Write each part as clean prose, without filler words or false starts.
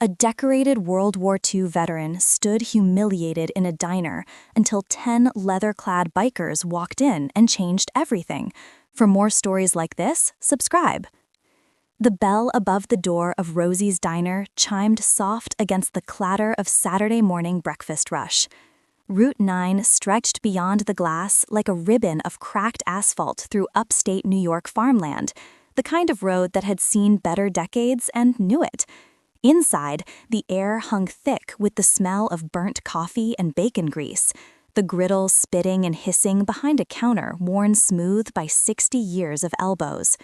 A decorated World War II veteran stood humiliated in a diner until 10 leather-clad bikers walked in and changed everything. For more stories like this, subscribe. The bell above the door of Rosie's Diner chimed soft against the clatter of Saturday morning breakfast rush. Route 9 stretched beyond the glass like a ribbon of cracked asphalt through upstate New York farmland, the kind of road that had seen better decades and knew it. Inside, the air hung thick with the smell of burnt coffee and bacon grease, the griddle spitting and hissing behind a counter worn smooth by 60 years of elbows.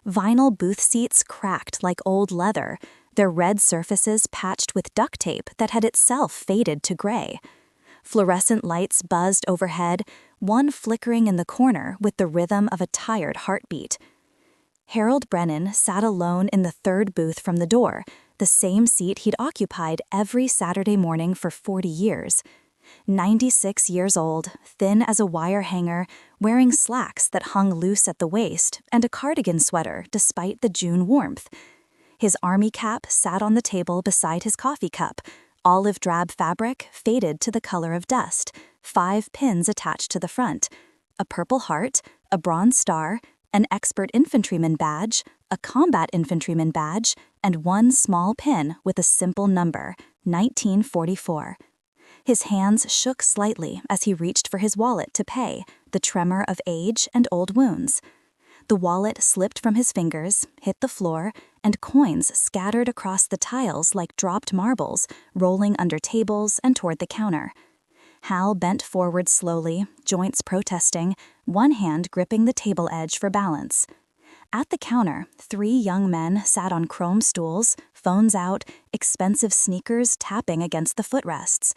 Vinyl booth seats cracked like old leather, their red surfaces patched with duct tape that had itself faded to gray. Fluorescent lights buzzed overhead, one flickering in the corner with the rhythm of a tired heartbeat. Harold Brennan sat alone in the third booth from the door, the same seat he'd occupied every Saturday morning for 40 years. 96 years old, thin as a wire hanger, wearing slacks that hung loose at the waist and a cardigan sweater despite the June warmth. His army cap sat on the table beside his coffee cup, olive drab fabric faded to the color of dust, 5 pins attached to the front, a purple heart, a bronze star, an expert infantryman badge, a combat infantryman badge, and one small pin with a simple number, 1944. His hands shook slightly as he reached for his wallet to pay, the tremor of age and old wounds. The wallet slipped from his fingers, hit the floor, and coins scattered across the tiles like dropped marbles, rolling under tables and toward the counter. Hal bent forward slowly, joints protesting, one hand gripping the table edge for balance. At the counter, 3 young men sat on chrome stools, phones out, expensive sneakers tapping against the footrests.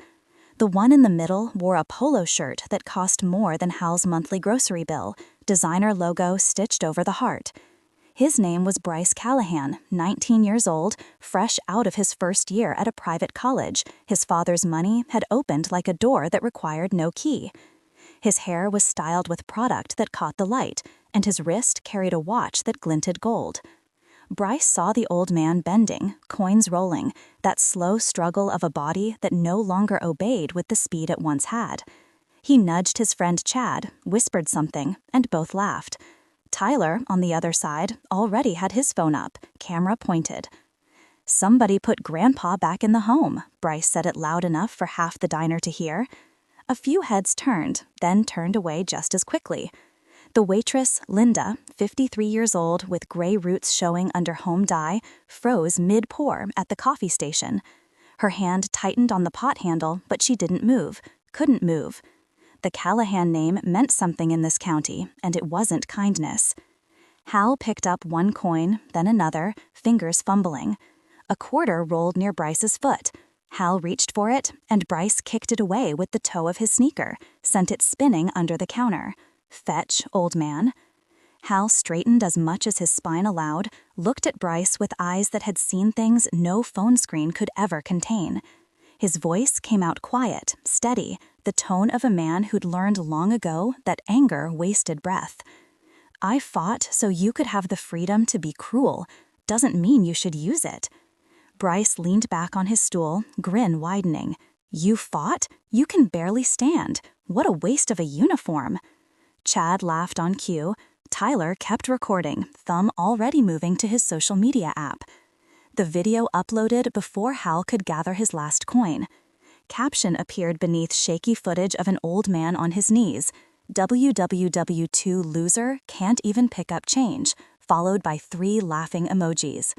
The one in the middle wore a polo shirt that cost more than Hal's monthly grocery bill, designer logo stitched over the heart. His name was Bryce Callahan, 19 years old, fresh out of his first year at a private college. His father's money had opened like a door that required no key. His hair was styled with product that caught the light, and his wrist carried a watch that glinted gold. Bryce saw the old man bending, coins rolling, that slow struggle of a body that no longer obeyed with the speed it once had. He nudged his friend Chad, whispered something, and both laughed. Tyler, on the other side, already had his phone up, camera pointed. "Somebody put Grandpa back in the home," Bryce said it loud enough for half the diner to hear. A few heads turned, then turned away just as quickly. The waitress, Linda, 53 years old with gray roots showing under home dye, froze mid-pour at the coffee station. Her hand tightened on the pot handle, but she didn't move, couldn't move. The Callahan name meant something in this county, and it wasn't kindness. Hal picked up one coin, then another, fingers fumbling. A quarter rolled near Bryce's foot. Hal reached for it, and Bryce kicked it away with the toe of his sneaker, sent it spinning under the counter. "Fetch, old man." Hal straightened as much as his spine allowed, looked at Bryce with eyes that had seen things no phone screen could ever contain. His voice came out quiet, steady, the tone of a man who'd learned long ago that anger wasted breath. "I fought so you could have the freedom to be cruel. Doesn't mean you should use it." Bryce leaned back on his stool, grin widening. "You fought? You can barely stand. What a waste of a uniform." Chad laughed on cue. Tyler kept recording, thumb already moving to his social media app. The video uploaded before Hal could gather his last coin. Caption appeared beneath shaky footage of an old man on his knees. "WWW2 loser can't even pick up change," followed by 3 laughing emojis.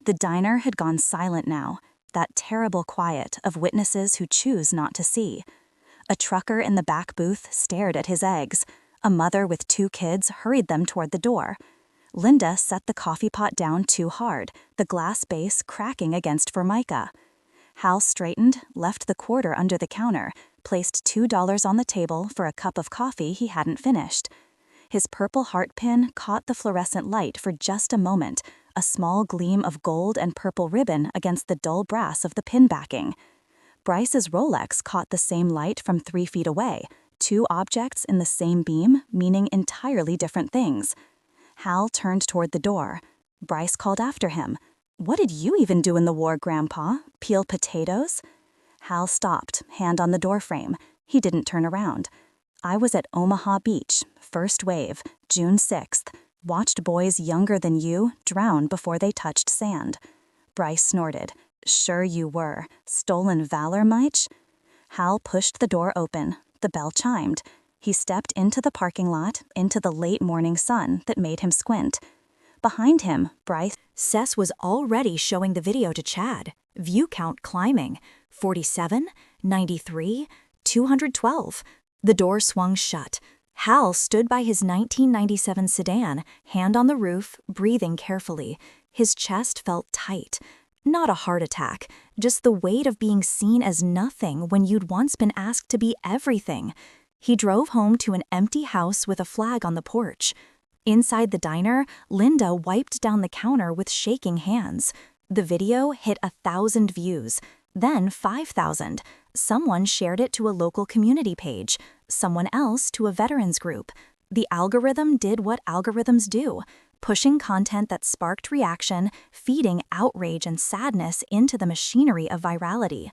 The diner had gone silent now, that terrible quiet of witnesses who choose not to see. A trucker in the back booth stared at his eggs. A mother with 2 kids hurried them toward the door. Linda set the coffee pot down too hard, the glass base cracking against Formica. Hal straightened, left the quarter under the counter, placed $2 on the table for a cup of coffee he hadn't finished. His purple heart pin caught the fluorescent light for just a moment, a small gleam of gold and purple ribbon against the dull brass of the pin backing. Bryce's Rolex caught the same light from 3 feet away, 2 objects in the same beam, meaning entirely different things. Hal turned toward the door. Bryce called after him. "What did you even do in the war, Grandpa? Peel potatoes?" Hal stopped, hand on the doorframe. He didn't turn around. "I was at Omaha Beach, first wave, June 6th. Watched boys younger than you drown before they touched sand." Bryce snorted. "Sure you were. Stolen valor, Mitch?" Hal pushed the door open. The bell chimed. He stepped into the parking lot, into the late morning sun that made him squint. Behind him, Cess was already showing the video to Chad. View count climbing. 47, 93, 212. The door swung shut. Hal stood by his 1997 sedan, hand on the roof, breathing carefully. His chest felt tight. Not a heart attack, just the weight of being seen as nothing when you'd once been asked to be everything. He drove home to an empty house with a flag on the porch. Inside the diner, Linda wiped down the counter with shaking hands. The video hit 1,000 views, then 5,000. Someone shared it to a local community page, someone else to a veterans group. The algorithm did what algorithms do, pushing content that sparked reaction, feeding outrage and sadness into the machinery of virality.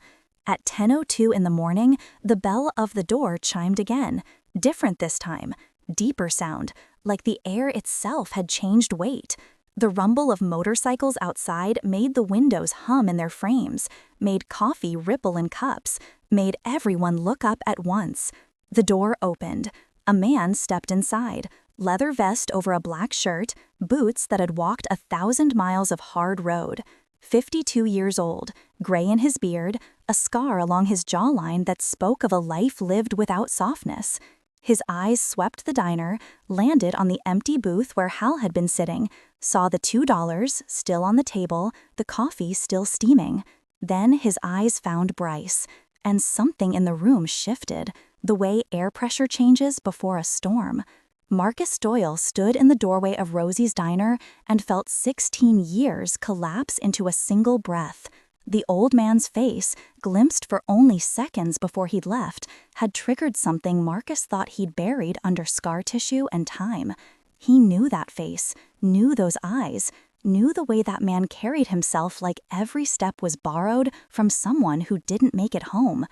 At 10:02 in the morning, the bell of the door chimed again, different this time, deeper sound, like the air itself had changed weight. The rumble of motorcycles outside made the windows hum in their frames, made coffee ripple in cups, made everyone look up at once. The door opened. A man stepped inside, leather vest over a black shirt, boots that had walked 1,000 miles of hard road. 52 years old, gray in his beard, a scar along his jawline that spoke of a life lived without softness. His eyes swept the diner, landed on the empty booth where Hal had been sitting, saw the $2 still on the table, the coffee still steaming. Then his eyes found Bryce, and something in the room shifted, the way air pressure changes before a storm. Marcus Doyle stood in the doorway of Rosie's diner and felt 16 years collapse into a single breath. The old man's face, glimpsed for only seconds before he'd left, had triggered something Marcus thought he'd buried under scar tissue and time. He knew that face, knew those eyes, knew the way that man carried himself like every step was borrowed from someone who didn't make it home.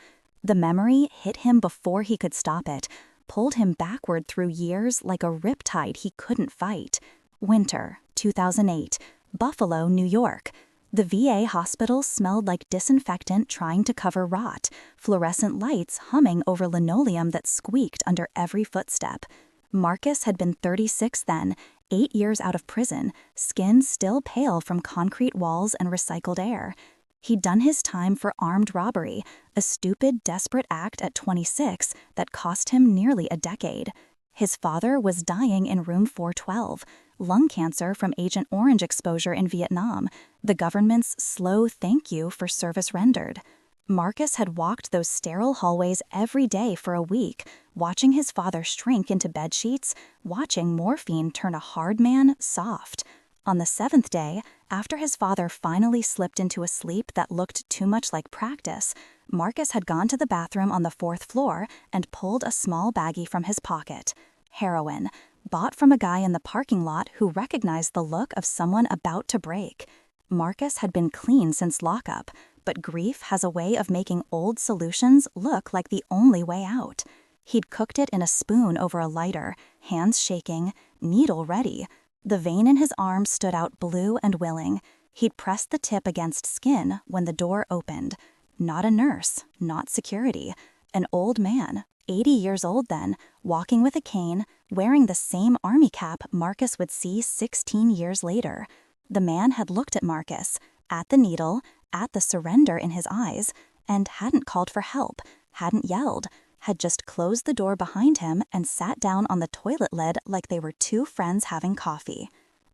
The memory hit him before he could stop it, pulled him backward through years like a riptide he couldn't fight. Winter, 2008, Buffalo, New York. The VA hospital smelled like disinfectant trying to cover rot, fluorescent lights humming over linoleum that squeaked under every footstep. Marcus had been 36 then, 8 years out of prison, skin still pale from concrete walls and recycled air. He'd done his time for armed robbery, a stupid, desperate act at 26 that cost him nearly a decade. His father was dying in room 412, lung cancer from Agent Orange exposure in Vietnam, the government's slow thank you for service rendered. Marcus had walked those sterile hallways every day for a week, watching his father shrink into bedsheets, watching morphine turn a hard man soft. On the 7th day, after his father finally slipped into a sleep that looked too much like practice, Marcus had gone to the bathroom on the 4th floor and pulled a small baggie from his pocket. Heroin, bought from a guy in the parking lot who recognized the look of someone about to break. Marcus had been clean since lockup, but grief has a way of making old solutions look like the only way out. He'd cooked it in a spoon over a lighter, hands shaking, needle ready. The vein in his arm stood out blue and willing. He'd pressed the tip against skin when the door opened. Not a nurse, not security. An old man, 80 years old then, walking with a cane, wearing the same army cap Marcus would see 16 years later. The man had looked at Marcus, at the needle, at the surrender in his eyes, and hadn't called for help, hadn't yelled, had just closed the door behind him and sat down on the toilet lid like they were two friends having coffee.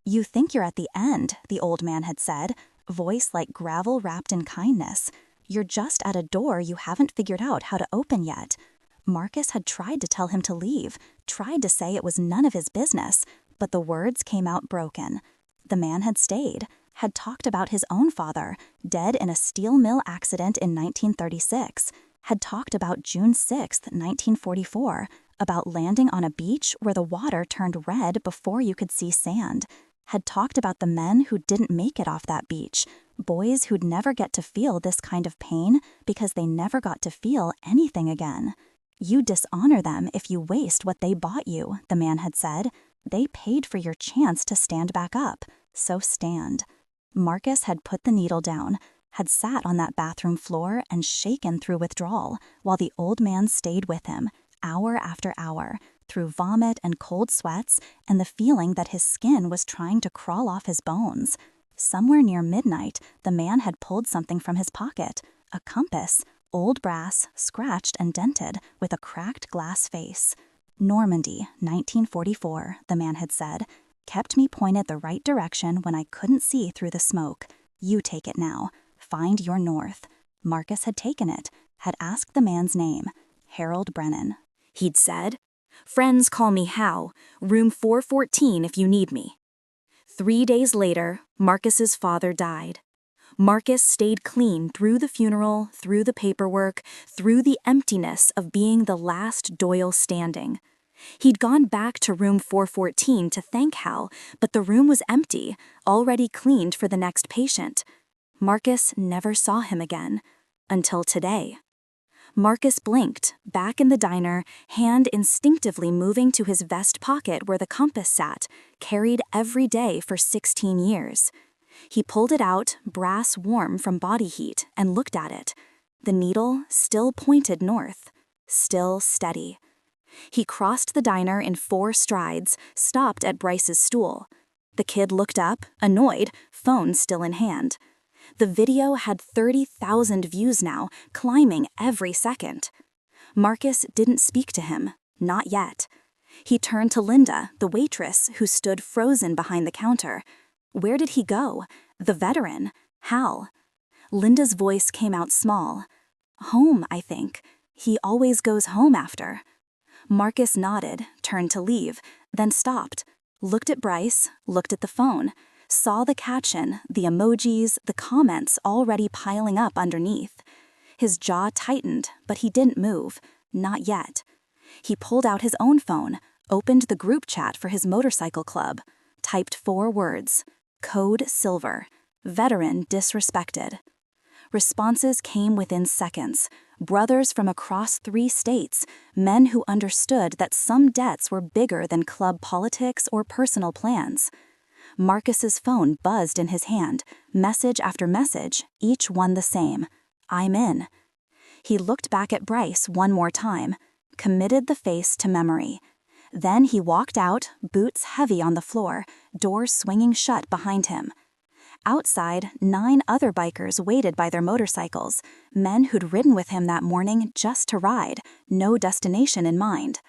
"You think you're at the end," the old man had said, voice like gravel wrapped in kindness. "You're just at a door you haven't figured out how to open yet." Marcus had tried to tell him to leave, tried to say it was none of his business, but the words came out broken. The man had stayed, had talked about his own father, dead in a steel mill accident in 1936, had talked about June 6, 1944, about landing on a beach where the water turned red before you could see sand, had talked about the men who didn't make it off that beach, boys who'd never get to feel this kind of pain because they never got to feel anything again. You dishonor them if you waste what they bought you, the man had said. They paid for your chance to stand back up, so stand. Marcus had put the needle down, had sat on that bathroom floor and shaken through withdrawal, while the old man stayed with him, hour after hour, through vomit and cold sweats and the feeling that his skin was trying to crawl off his bones. Somewhere near midnight, the man had pulled something from his pocket, a compass, old brass, scratched and dented, with a cracked glass face. Normandy, 1944, the man had said, kept me pointed the right direction when I couldn't see through the smoke. You take it now. Find your north. Marcus had taken it, had asked the man's name, Harold Brennan. He'd said, "Friends call me Hal, room 414 if you need me." 3 days later, Marcus's father died. Marcus stayed clean through the funeral, through the paperwork, through the emptiness of being the last Doyle standing. He'd gone back to room 414 to thank Hal, but the room was empty, already cleaned for the next patient. Marcus never saw him again, until today. Marcus blinked, back in the diner, hand instinctively moving to his vest pocket where the compass sat, carried every day for 16 years. He pulled it out, brass warm from body heat, and looked at it. The needle still pointed north, still steady. He crossed the diner in 4 strides, stopped at Bryce's stool. The kid looked up, annoyed, phone still in hand. The video had 30,000 views now, climbing every second. Marcus didn't speak to him, not yet. He turned to Linda, the waitress, who stood frozen behind the counter. Where did he go? The veteran, Hal. Linda's voice came out small. Home, I think. He always goes home after. Marcus nodded, turned to leave, then stopped, looked at Bryce, looked at the phone, saw the caption, the emojis, the comments already piling up underneath. His jaw tightened, but he didn't move, not yet. He pulled out his own phone, opened the group chat for his motorcycle club, typed 4 words, code silver, veteran disrespected. Responses came within seconds. Brothers from across 3 states, men who understood that some debts were bigger than club politics or personal plans. Marcus's phone buzzed in his hand, message after message, each one the same. I'm in. He looked back at Bryce one more time, committed the face to memory. Then he walked out, boots heavy on the floor, doors swinging shut behind him. Outside, 9 other bikers waited by their motorcycles, men who'd ridden with him that morning just to ride, no destination in mind.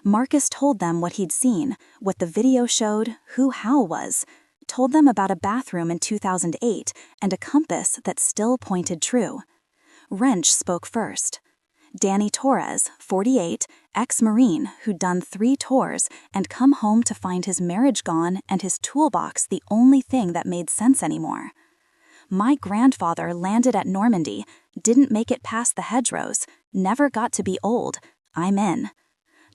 Marcus told them what he'd seen, what the video showed, who Hal was, told them about a bathroom in 2008 and a compass that still pointed true. Wrench spoke first. Danny Torres, 48, ex-Marine who'd done 3 tours and come home to find his marriage gone and his toolbox the only thing that made sense anymore. My grandfather landed at Normandy, didn't make it past the hedgerows, never got to be old. I'm in.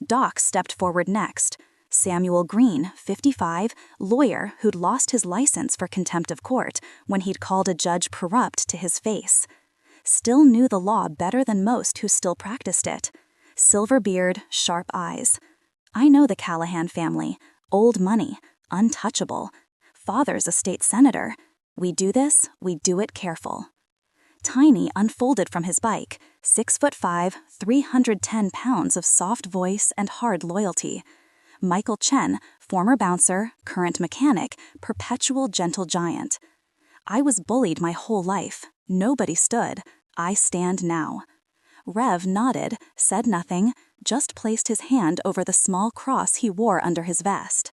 Doc stepped forward next. Samuel Green, 55, lawyer who'd lost his license for contempt of court when he'd called a judge corrupt to his face. Still knew the law better than most who still practiced it. Silver beard, sharp eyes. I know the Callahan family. Old money. Untouchable. Father's a state senator. We do this, we do it careful. Tiny unfolded from his bike, 6'5", 310 pounds of soft voice and hard loyalty. Michael Chen, former bouncer, current mechanic, perpetual gentle giant. I was bullied my whole life. Nobody stood. I stand now. Rev nodded, said nothing, just placed his hand over the small cross he wore under his vest.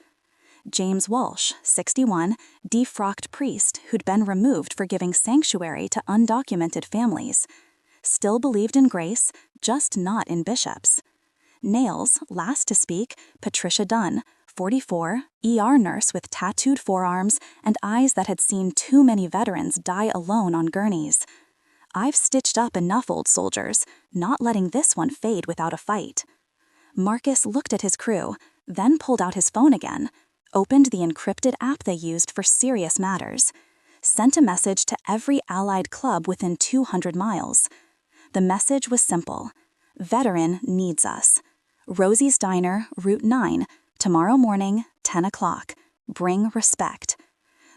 James Walsh, 61, defrocked priest who'd been removed for giving sanctuary to undocumented families. Still believed in grace, just not in bishops. Nails, last to speak, Patricia Dunn, 44, ER nurse with tattooed forearms and eyes that had seen too many veterans die alone on gurneys. I've stitched up enough old soldiers, not letting this one fade without a fight. Marcus looked at his crew, then pulled out his phone again. opened the encrypted app they used for serious matters, sent a message to every allied club within 200 miles. The message was simple: Veteran needs us. Rosie's Diner, Route 9, tomorrow morning, 10 o'clock. Bring respect.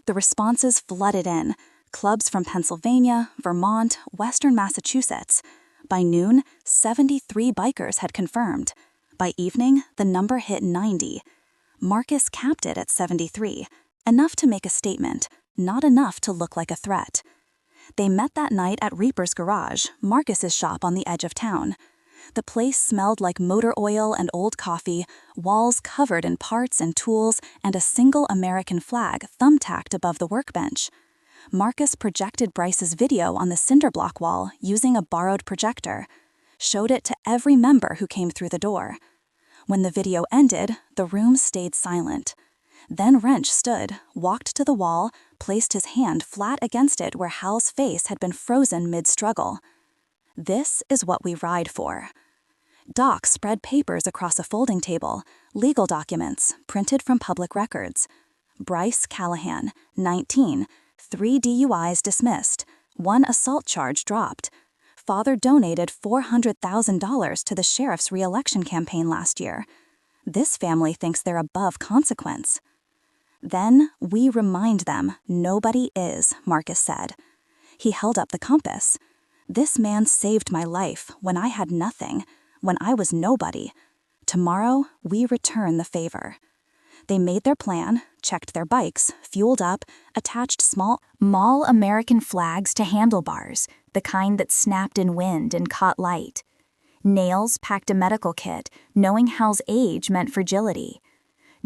The responses flooded in. Clubs from Pennsylvania, Vermont, Western Massachusetts. By noon, 73 bikers had confirmed. By evening, the number hit 90. Marcus capped it at 73. Enough to make a statement, not enough to look like a threat. They met that night at Reaper's Garage, Marcus's shop on the edge of town. The place smelled like motor oil and old coffee, walls covered in parts and tools, and a single American flag thumbtacked above the workbench. Marcus projected Bryce's video on the cinder block wall using a borrowed projector, showed it to every member who came through the door. When the video ended, the room stayed silent. Then Wrench stood, walked to the wall, placed his hand flat against it where Hal's face had been frozen mid-struggle. This is what we ride for. Doc spread papers across a folding table, legal documents, printed from public records. Bryce Callahan, 19, 3 DUIs dismissed, 1 assault charge dropped. Father donated $400,000 to the sheriff's re-election campaign last year. This family thinks they're above consequence. Then we remind them nobody is, Marcus said. He held up the compass. This man saved my life when I had nothing, when I was nobody. Tomorrow, we return the favor. They made their plan, checked their bikes, fueled up, attached small American flags to handlebars, the kind that snapped in wind and caught light. Nails packed a medical kit, knowing Hal's age meant fragility.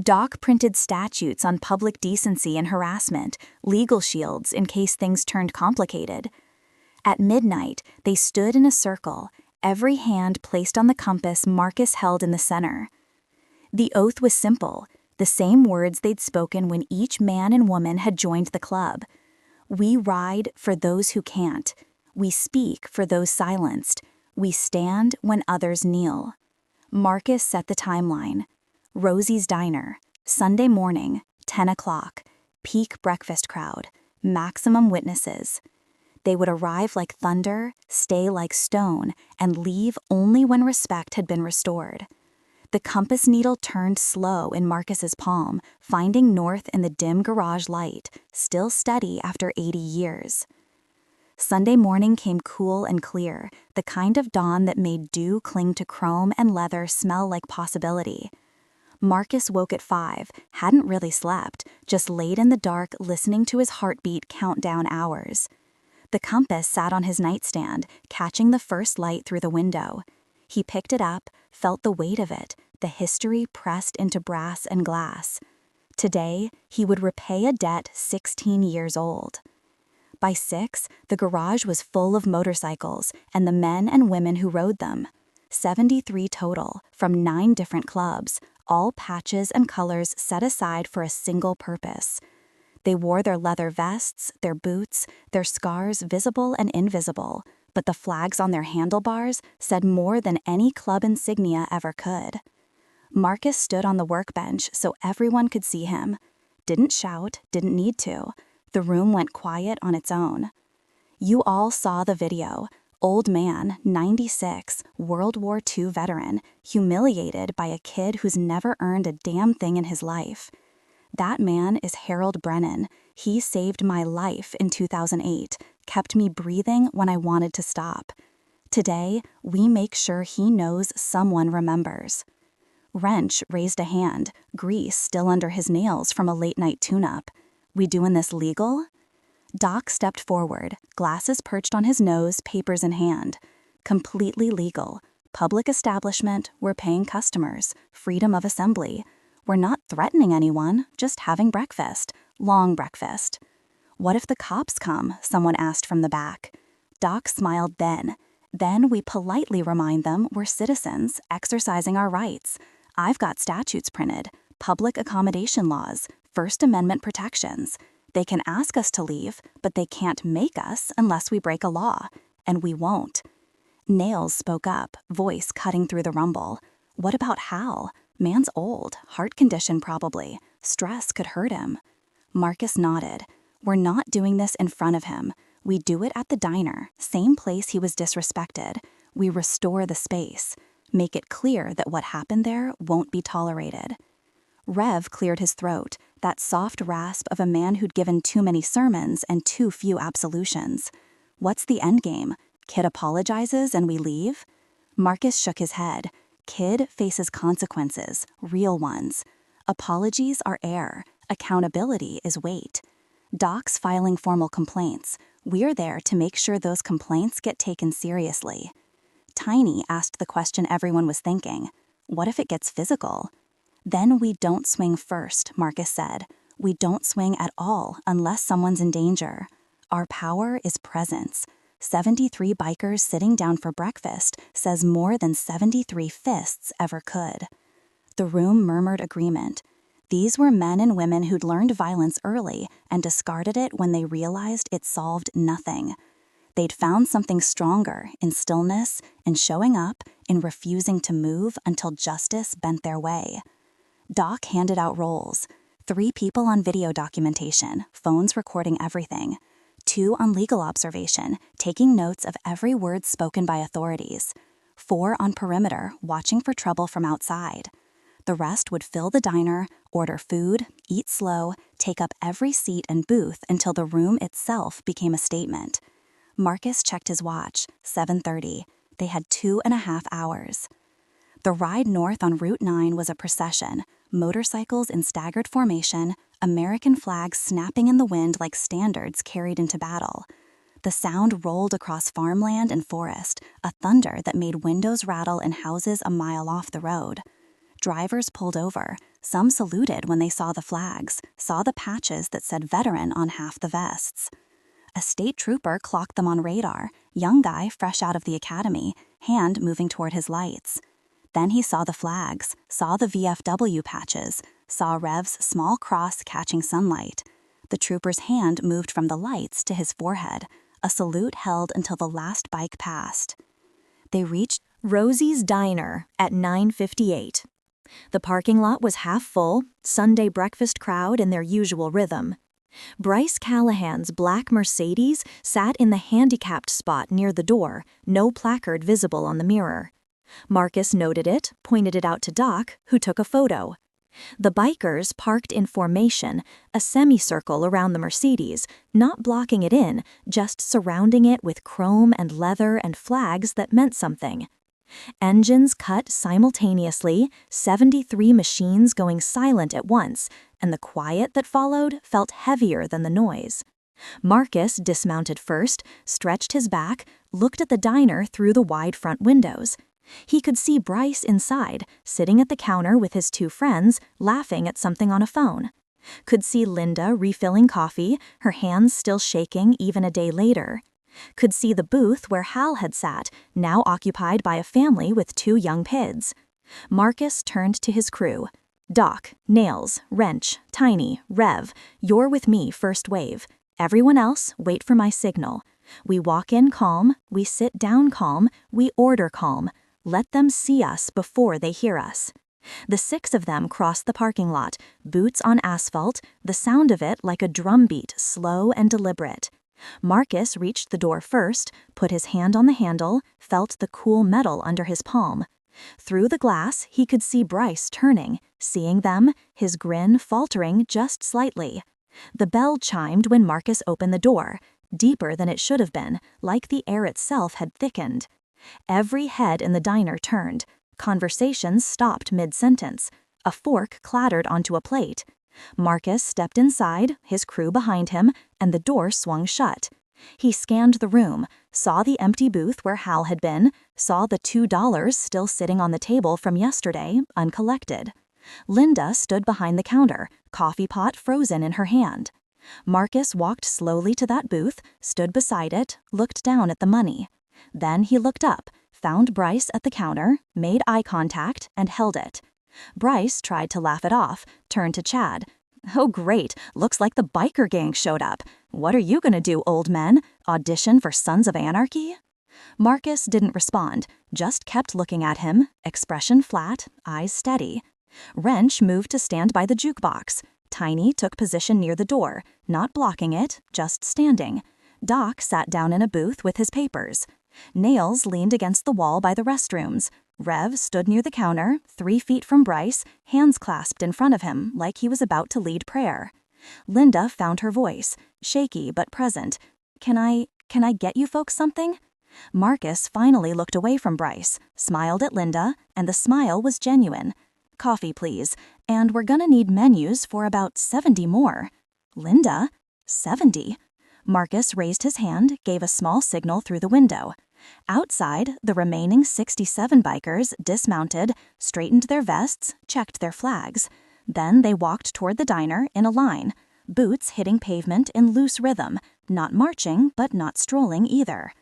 Doc printed statutes on public decency and harassment, legal shields in case things turned complicated. At midnight, they stood in a circle, every hand placed on the compass Marcus held in the center. The oath was simple, the same words they'd spoken when each man and woman had joined the club. We ride for those who can't. We speak for those silenced. We stand when others kneel. Marcus set the timeline. Rosie's Diner, Sunday morning, 10 o'clock, peak breakfast crowd, maximum witnesses. They would arrive like thunder, stay like stone, and leave only when respect had been restored. The compass needle turned slow in Marcus's palm, finding north in the dim garage light, still steady after 80 years. Sunday morning came cool and clear, the kind of dawn that made dew cling to chrome and leather smell like possibility. Marcus woke at 5, hadn't really slept, just laid in the dark listening to his heartbeat count down hours. The compass sat on his nightstand, catching the first light through the window. He picked it up, felt the weight of it, the history pressed into brass and glass. Today, he would repay a debt 16 years old. By 6, the garage was full of motorcycles and the men and women who rode them. 73 total, from 9 different clubs, all patches and colors set aside for a single purpose. They wore their leather vests, their boots, their scars visible and invisible, but the flags on their handlebars said more than any club insignia ever could. Marcus stood on the workbench so everyone could see him. Didn't shout, didn't need to. The room went quiet on its own. You all saw the video. Old man, 96, World War II veteran, humiliated by a kid who's never earned a damn thing in his life. That man is Harold Brennan. He saved my life in 2008, kept me breathing when I wanted to stop. Today, we make sure he knows someone remembers. Wrench raised a hand, grease still under his nails from a late-night tune-up. We doing this legal? Doc stepped forward, glasses perched on his nose, papers in hand. Completely legal. Public establishment, we're paying customers. Freedom of assembly. We're not threatening anyone, just having breakfast. Long breakfast. What if the cops come? Someone asked from the back. Doc smiled then. Then we politely remind them we're citizens, exercising our rights. I've got statutes printed, public accommodation laws, First Amendment protections. They can ask us to leave, but they can't make us unless we break a law, and we won't. Nails spoke up, voice cutting through the rumble. What about Hal? Man's old, heart condition probably. Stress could hurt him. Marcus nodded. We're not doing this in front of him. We do it at the diner, same place he was disrespected. We restore the space. Make it clear that what happened there won't be tolerated. Rev cleared his throat, that soft rasp of a man who'd given too many sermons and too few absolutions. What's the endgame? Kid apologizes and we leave? Marcus shook his head. Kid faces consequences, real ones. Apologies are air. Accountability is weight. Doc's filing formal complaints. We're there to make sure those complaints get taken seriously. Tiny asked the question everyone was thinking. What if it gets physical? Then we don't swing first, Marcus said. We don't swing at all unless someone's in danger. Our power is presence. 73 bikers sitting down for breakfast says more than 73 fists ever could. The room murmured agreement. These were men and women who'd learned violence early and discarded it when they realized it solved nothing. They'd found something stronger in stillness, in showing up, in refusing to move until justice bent their way. Doc handed out rolls. 3 people on video documentation, phones recording everything. 2 on legal observation, taking notes of every word spoken by authorities. 4 on perimeter, watching for trouble from outside. The rest would fill the diner, order food, eat slow, take up every seat and booth until the room itself became a statement. Marcus checked his watch, 7:30. They had 2.5 hours. The ride north on Route 9 was a procession, motorcycles in staggered formation, American flags snapping in the wind like standards carried into battle. The sound rolled across farmland and forest, a thunder that made windows rattle in houses a mile off the road. Drivers pulled over. Some saluted when they saw the flags, saw the patches that said veteran on half the vests. A state trooper clocked them on radar, young guy fresh out of the academy, hand moving toward his lights. Then he saw the flags, saw the VFW patches, saw Rev's small cross catching sunlight. The trooper's hand moved from the lights to his forehead, a salute held until the last bike passed. They reached Rosie's Diner at 9:58. The parking lot was half full, Sunday breakfast crowd in their usual rhythm. Bryce Callahan's black Mercedes sat in the handicapped spot near the door, no placard visible on the mirror. Marcus noted it, pointed it out to Doc, who took a photo. The bikers parked in formation, a semicircle around the Mercedes, not blocking it in, just surrounding it with chrome and leather and flags that meant something. Engines cut simultaneously, 73 machines going silent at once, and the quiet that followed felt heavier than the noise. Marcus dismounted first, stretched his back, looked at the diner through the wide front windows. He could see Bryce inside, sitting at the counter with his 2 friends, laughing at something on a phone. Could see Linda refilling coffee, her hands still shaking even a day later. Could see the booth where Hal had sat, now occupied by a family with 2 young kids. Marcus turned to his crew. Doc, Nails, Wrench, Tiny, Rev, you're with me first wave. Everyone else, wait for my signal. We walk in calm, we sit down calm, we order calm. Let them see us before they hear us. The 6 of them crossed the parking lot, boots on asphalt, the sound of it like a drumbeat, slow and deliberate. Marcus reached the door first, put his hand on the handle, felt the cool metal under his palm. Through the glass, he could see Bryce turning, seeing them, his grin faltering just slightly. The bell chimed when Marcus opened the door, deeper than it should have been, like the air itself had thickened. Every head in the diner turned. Conversations stopped mid-sentence. A fork clattered onto a plate. Marcus stepped inside, his crew behind him, and the door swung shut. He scanned the room, saw the empty booth where Hal had been, saw the $2 still sitting on the table from yesterday, uncollected. Linda stood behind the counter, coffee pot frozen in her hand. Marcus walked slowly to that booth, stood beside it, looked down at the money. Then he looked up, found Bryce at the counter, made eye contact, and held it. Bryce tried to laugh it off, turned to Chad. "Oh great, looks like the biker gang showed up. What are you gonna do, old men? Audition for Sons of Anarchy?" Marcus didn't respond, just kept looking at him, expression flat, eyes steady. Wrench moved to stand by the jukebox. Tiny took position near the door, not blocking it, just standing. Doc sat down in a booth with his papers. Nails leaned against the wall by the restrooms. Rev stood near the counter, 3 feet from Bryce, hands clasped in front of him like he was about to lead prayer. Linda found her voice, shaky but present. Can I get you folks something?" Marcus finally looked away from Bryce, smiled at Linda, and the smile was genuine. "Coffee, please, and we're gonna need menus for about 70 more." "Linda? 70? Marcus raised his hand, gave a small signal through the window. Outside, the remaining 67 bikers dismounted, straightened their vests, checked their flags. Then they walked toward the diner in a line, boots hitting pavement in loose rhythm, not marching but not strolling either.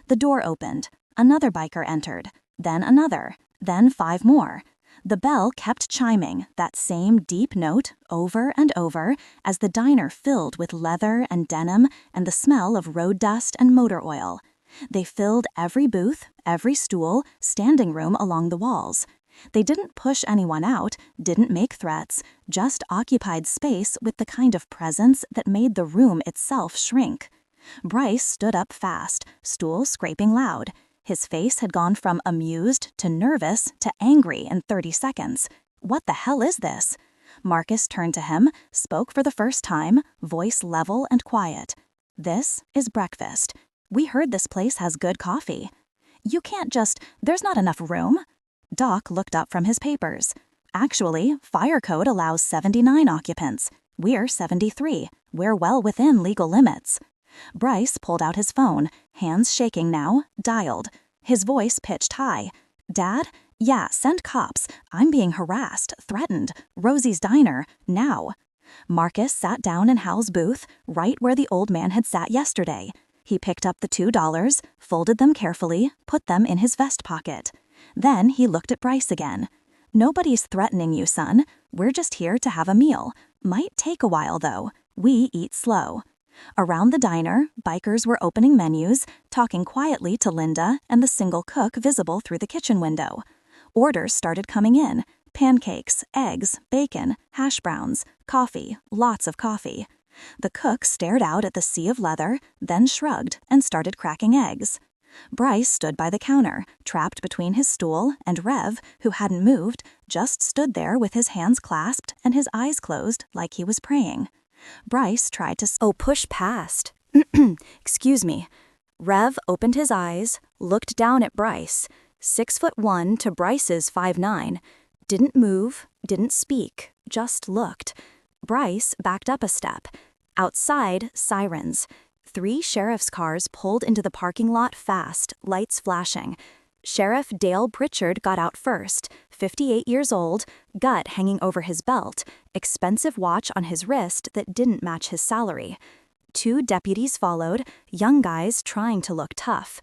The door opened. Another biker entered, then another, then 5 more. The bell kept chiming, that same deep note, over and over, as the diner filled with leather and denim and the smell of road dust and motor oil. They filled every booth, every stool, standing room along the walls. They didn't push anyone out, didn't make threats, just occupied space with the kind of presence that made the room itself shrink. Bryce stood up fast, stool scraping loud. His face had gone from amused to nervous to angry in 30 seconds. What the hell is this? Marcus turned to him, spoke for the first time, voice level and quiet. "This is breakfast. We heard this place has good coffee. You can't just, there's not enough room." Doc looked up from his papers. "Actually, fire code allows 79 occupants. We're 73. We're well within legal limits." Bryce pulled out his phone, hands shaking now, dialed. His voice pitched high. "Dad? Yeah, send cops. I'm being harassed, threatened. Rosie's Diner, now." Marcus sat down in Hal's booth, right where the old man had sat yesterday. He picked up the $2, folded them carefully, put them in his vest pocket. Then he looked at Bryce again. "Nobody's threatening you, son. We're just here to have a meal. Might take a while, though. We eat slow." Around the diner, bikers were opening menus, talking quietly to Linda and the single cook visible through the kitchen window. Orders started coming in. Pancakes, eggs, bacon, hash browns, coffee, lots of coffee. The cook stared out at the sea of leather, then shrugged and started cracking eggs. Bryce stood by the counter, trapped between his stool and Rev, who hadn't moved, just stood there with his hands clasped and his eyes closed like he was praying. Bryce tried to push past. "Excuse me." Rev opened his eyes, looked down at Bryce, 6'1" to Bryce's 5'9". Didn't move, didn't speak, just looked. Bryce backed up a step. Outside, sirens. 3 sheriff's cars pulled into the parking lot fast, lights flashing. Sheriff Dale Pritchard got out first, 58 years old, gut hanging over his belt, expensive watch on his wrist that didn't match his salary. 2 deputies followed, young guys trying to look tough.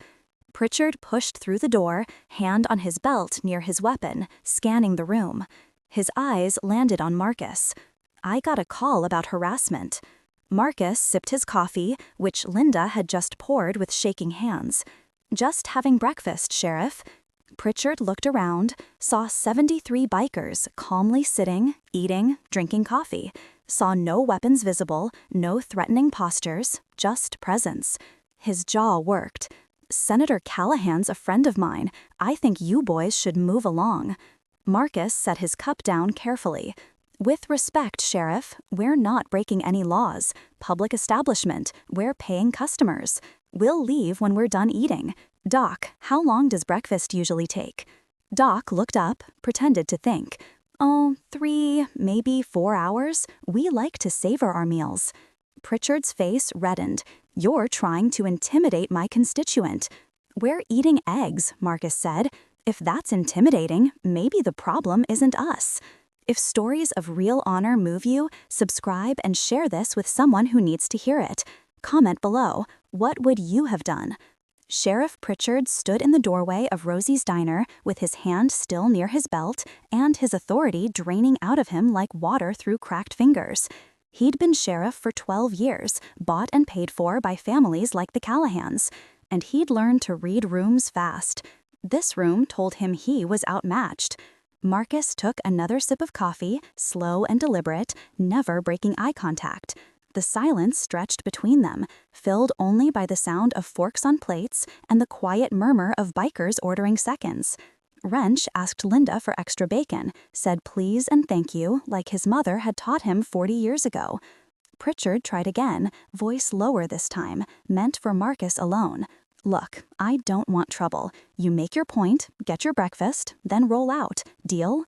Pritchard pushed through the door, hand on his belt near his weapon, scanning the room. His eyes landed on Marcus. "I got a call about harassment." Marcus sipped his coffee, which Linda had just poured with shaking hands. "Just having breakfast, Sheriff." Pritchard looked around, saw 73 bikers calmly sitting, eating, drinking coffee. Saw no weapons visible, no threatening postures, just presence. His jaw worked. "Senator Callahan's a friend of mine. I think you boys should move along." Marcus set his cup down carefully. "With respect, Sheriff, we're not breaking any laws. Public establishment, we're paying customers. We'll leave when we're done eating. Doc, how long does breakfast usually take?" Doc looked up, pretended to think. "Oh, 3, maybe 4 hours. We like to savor our meals." Pritchard's face reddened. "You're trying to intimidate my constituent." "We're eating eggs," Marcus said. "If that's intimidating, maybe the problem isn't us." If stories of real honor move you, subscribe and share this with someone who needs to hear it. Comment below, what would you have done? Sheriff Pritchard stood in the doorway of Rosie's Diner with his hand still near his belt and his authority draining out of him like water through cracked fingers. He'd been sheriff for 12 years, bought and paid for by families like the Callahans, and he'd learned to read rooms fast. This room told him he was outmatched. Marcus took another sip of coffee, slow and deliberate, never breaking eye contact. The silence stretched between them, filled only by the sound of forks on plates and the quiet murmur of bikers ordering seconds. Wrench asked Linda for extra bacon, said please and thank you like his mother had taught him 40 years ago. Pritchard tried again, voice lower this time, meant for Marcus alone. Look, I don't want trouble. You make your point, get your breakfast, then roll out. Deal?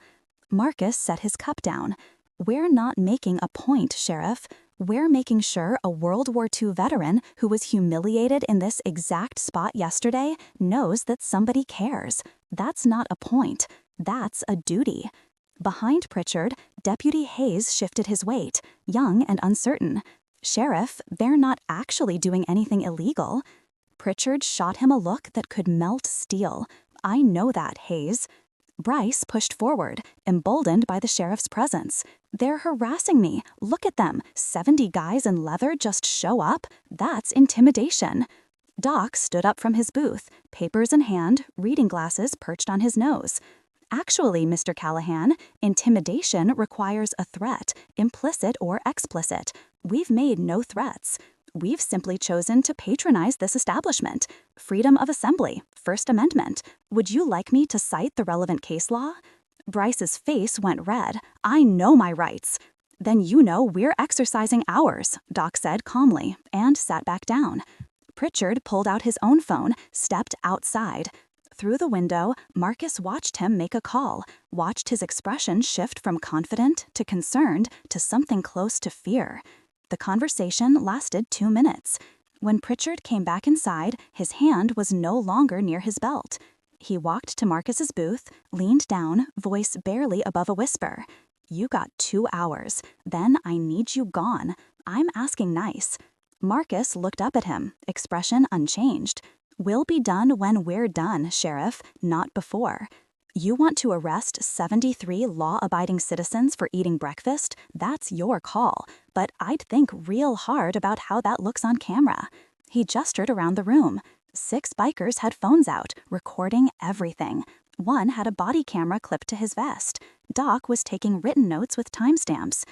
Marcus set his cup down. We're not making a point, Sheriff. We're making sure a World War II veteran who was humiliated in this exact spot yesterday knows that somebody cares. That's not a point. That's a duty. Behind Pritchard, Deputy Hayes shifted his weight, young and uncertain. Sheriff, they're not actually doing anything illegal. Pritchard shot him a look that could melt steel. I know that, Hayes. Bryce pushed forward, emboldened by the sheriff's presence. They're harassing me. Look at them. 70 guys in leather just show up? That's intimidation. Doc stood up from his booth, papers in hand, reading glasses perched on his nose. Actually, Mr. Callahan, intimidation requires a threat, implicit or explicit. We've made no threats. We've simply chosen to patronize this establishment. Freedom of assembly, First Amendment. Would you like me to cite the relevant case law? Bryce's face went red. I know my rights. Then you know we're exercising ours, Doc said calmly, and sat back down. Pritchard pulled out his own phone, stepped outside. Through the window, Marcus watched him make a call, watched his expression shift from confident to concerned to something close to fear. The conversation lasted 2 minutes. When Pritchard came back inside, his hand was no longer near his belt. He walked to Marcus's booth, leaned down, voice barely above a whisper. You got 2 hours. Then I need you gone. I'm asking nice. Marcus looked up at him, expression unchanged. We'll be done when we're done, Sheriff, not before. You want to arrest 73 law-abiding citizens for eating breakfast? That's your call, but I'd think real hard about how that looks on camera. He gestured around the room. 6 bikers had phones out, recording everything. One had a body camera clipped to his vest. Doc was taking written notes with timestamps.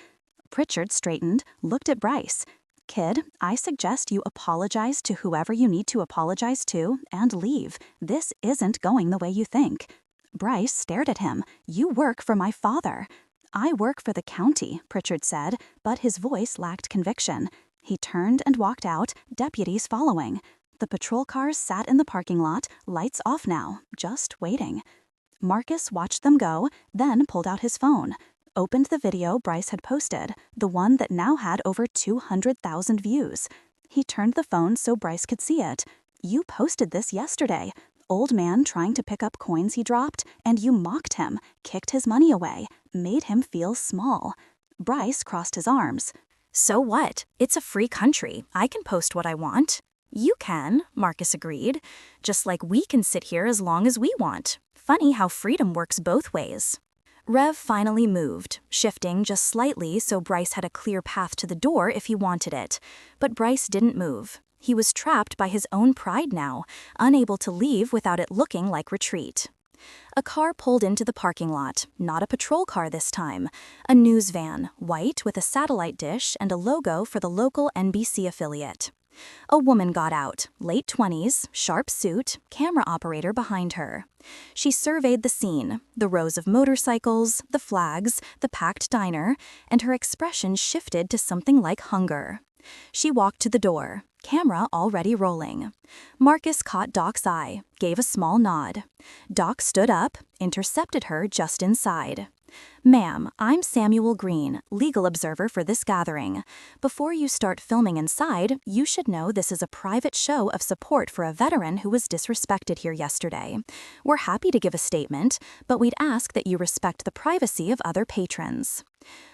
Pritchard straightened, looked at Bryce. Kid, I suggest you apologize to whoever you need to apologize to and leave. This isn't going the way you think. Bryce stared at him. You work for my father. I work for the county, Pritchard said, but his voice lacked conviction. He turned and walked out, deputies following. The patrol cars sat in the parking lot, lights off now, just waiting. Marcus watched them go, then pulled out his phone. Opened the video Bryce had posted, the one that now had over 200,000 views. He turned the phone so Bryce could see it. You posted this yesterday. Old man trying to pick up coins he dropped, and you mocked him, kicked his money away, made him feel small. Bryce crossed his arms. So what? It's a free country. I can post what I want. You can, Marcus agreed. Just like we can sit here as long as we want. Funny how freedom works both ways. Rev finally moved, shifting just slightly so Bryce had a clear path to the door if he wanted it. But Bryce didn't move. He was trapped by his own pride now, unable to leave without it looking like retreat. A car pulled into the parking lot, not a patrol car this time. A news van, white with a satellite dish and a logo for the local NBC affiliate. A woman got out, late 20s, sharp suit, camera operator behind her. She surveyed the scene, the rows of motorcycles, the flags, the packed diner, and her expression shifted to something like hunger. She walked to the door, camera already rolling. Marcus caught Doc's eye, gave a small nod. Doc stood up, intercepted her just inside. Ma'am, I'm Samuel Green, legal observer for this gathering. Before you start filming inside, you should know this is a private show of support for a veteran who was disrespected here yesterday. We're happy to give a statement, but we'd ask that you respect the privacy of other patrons.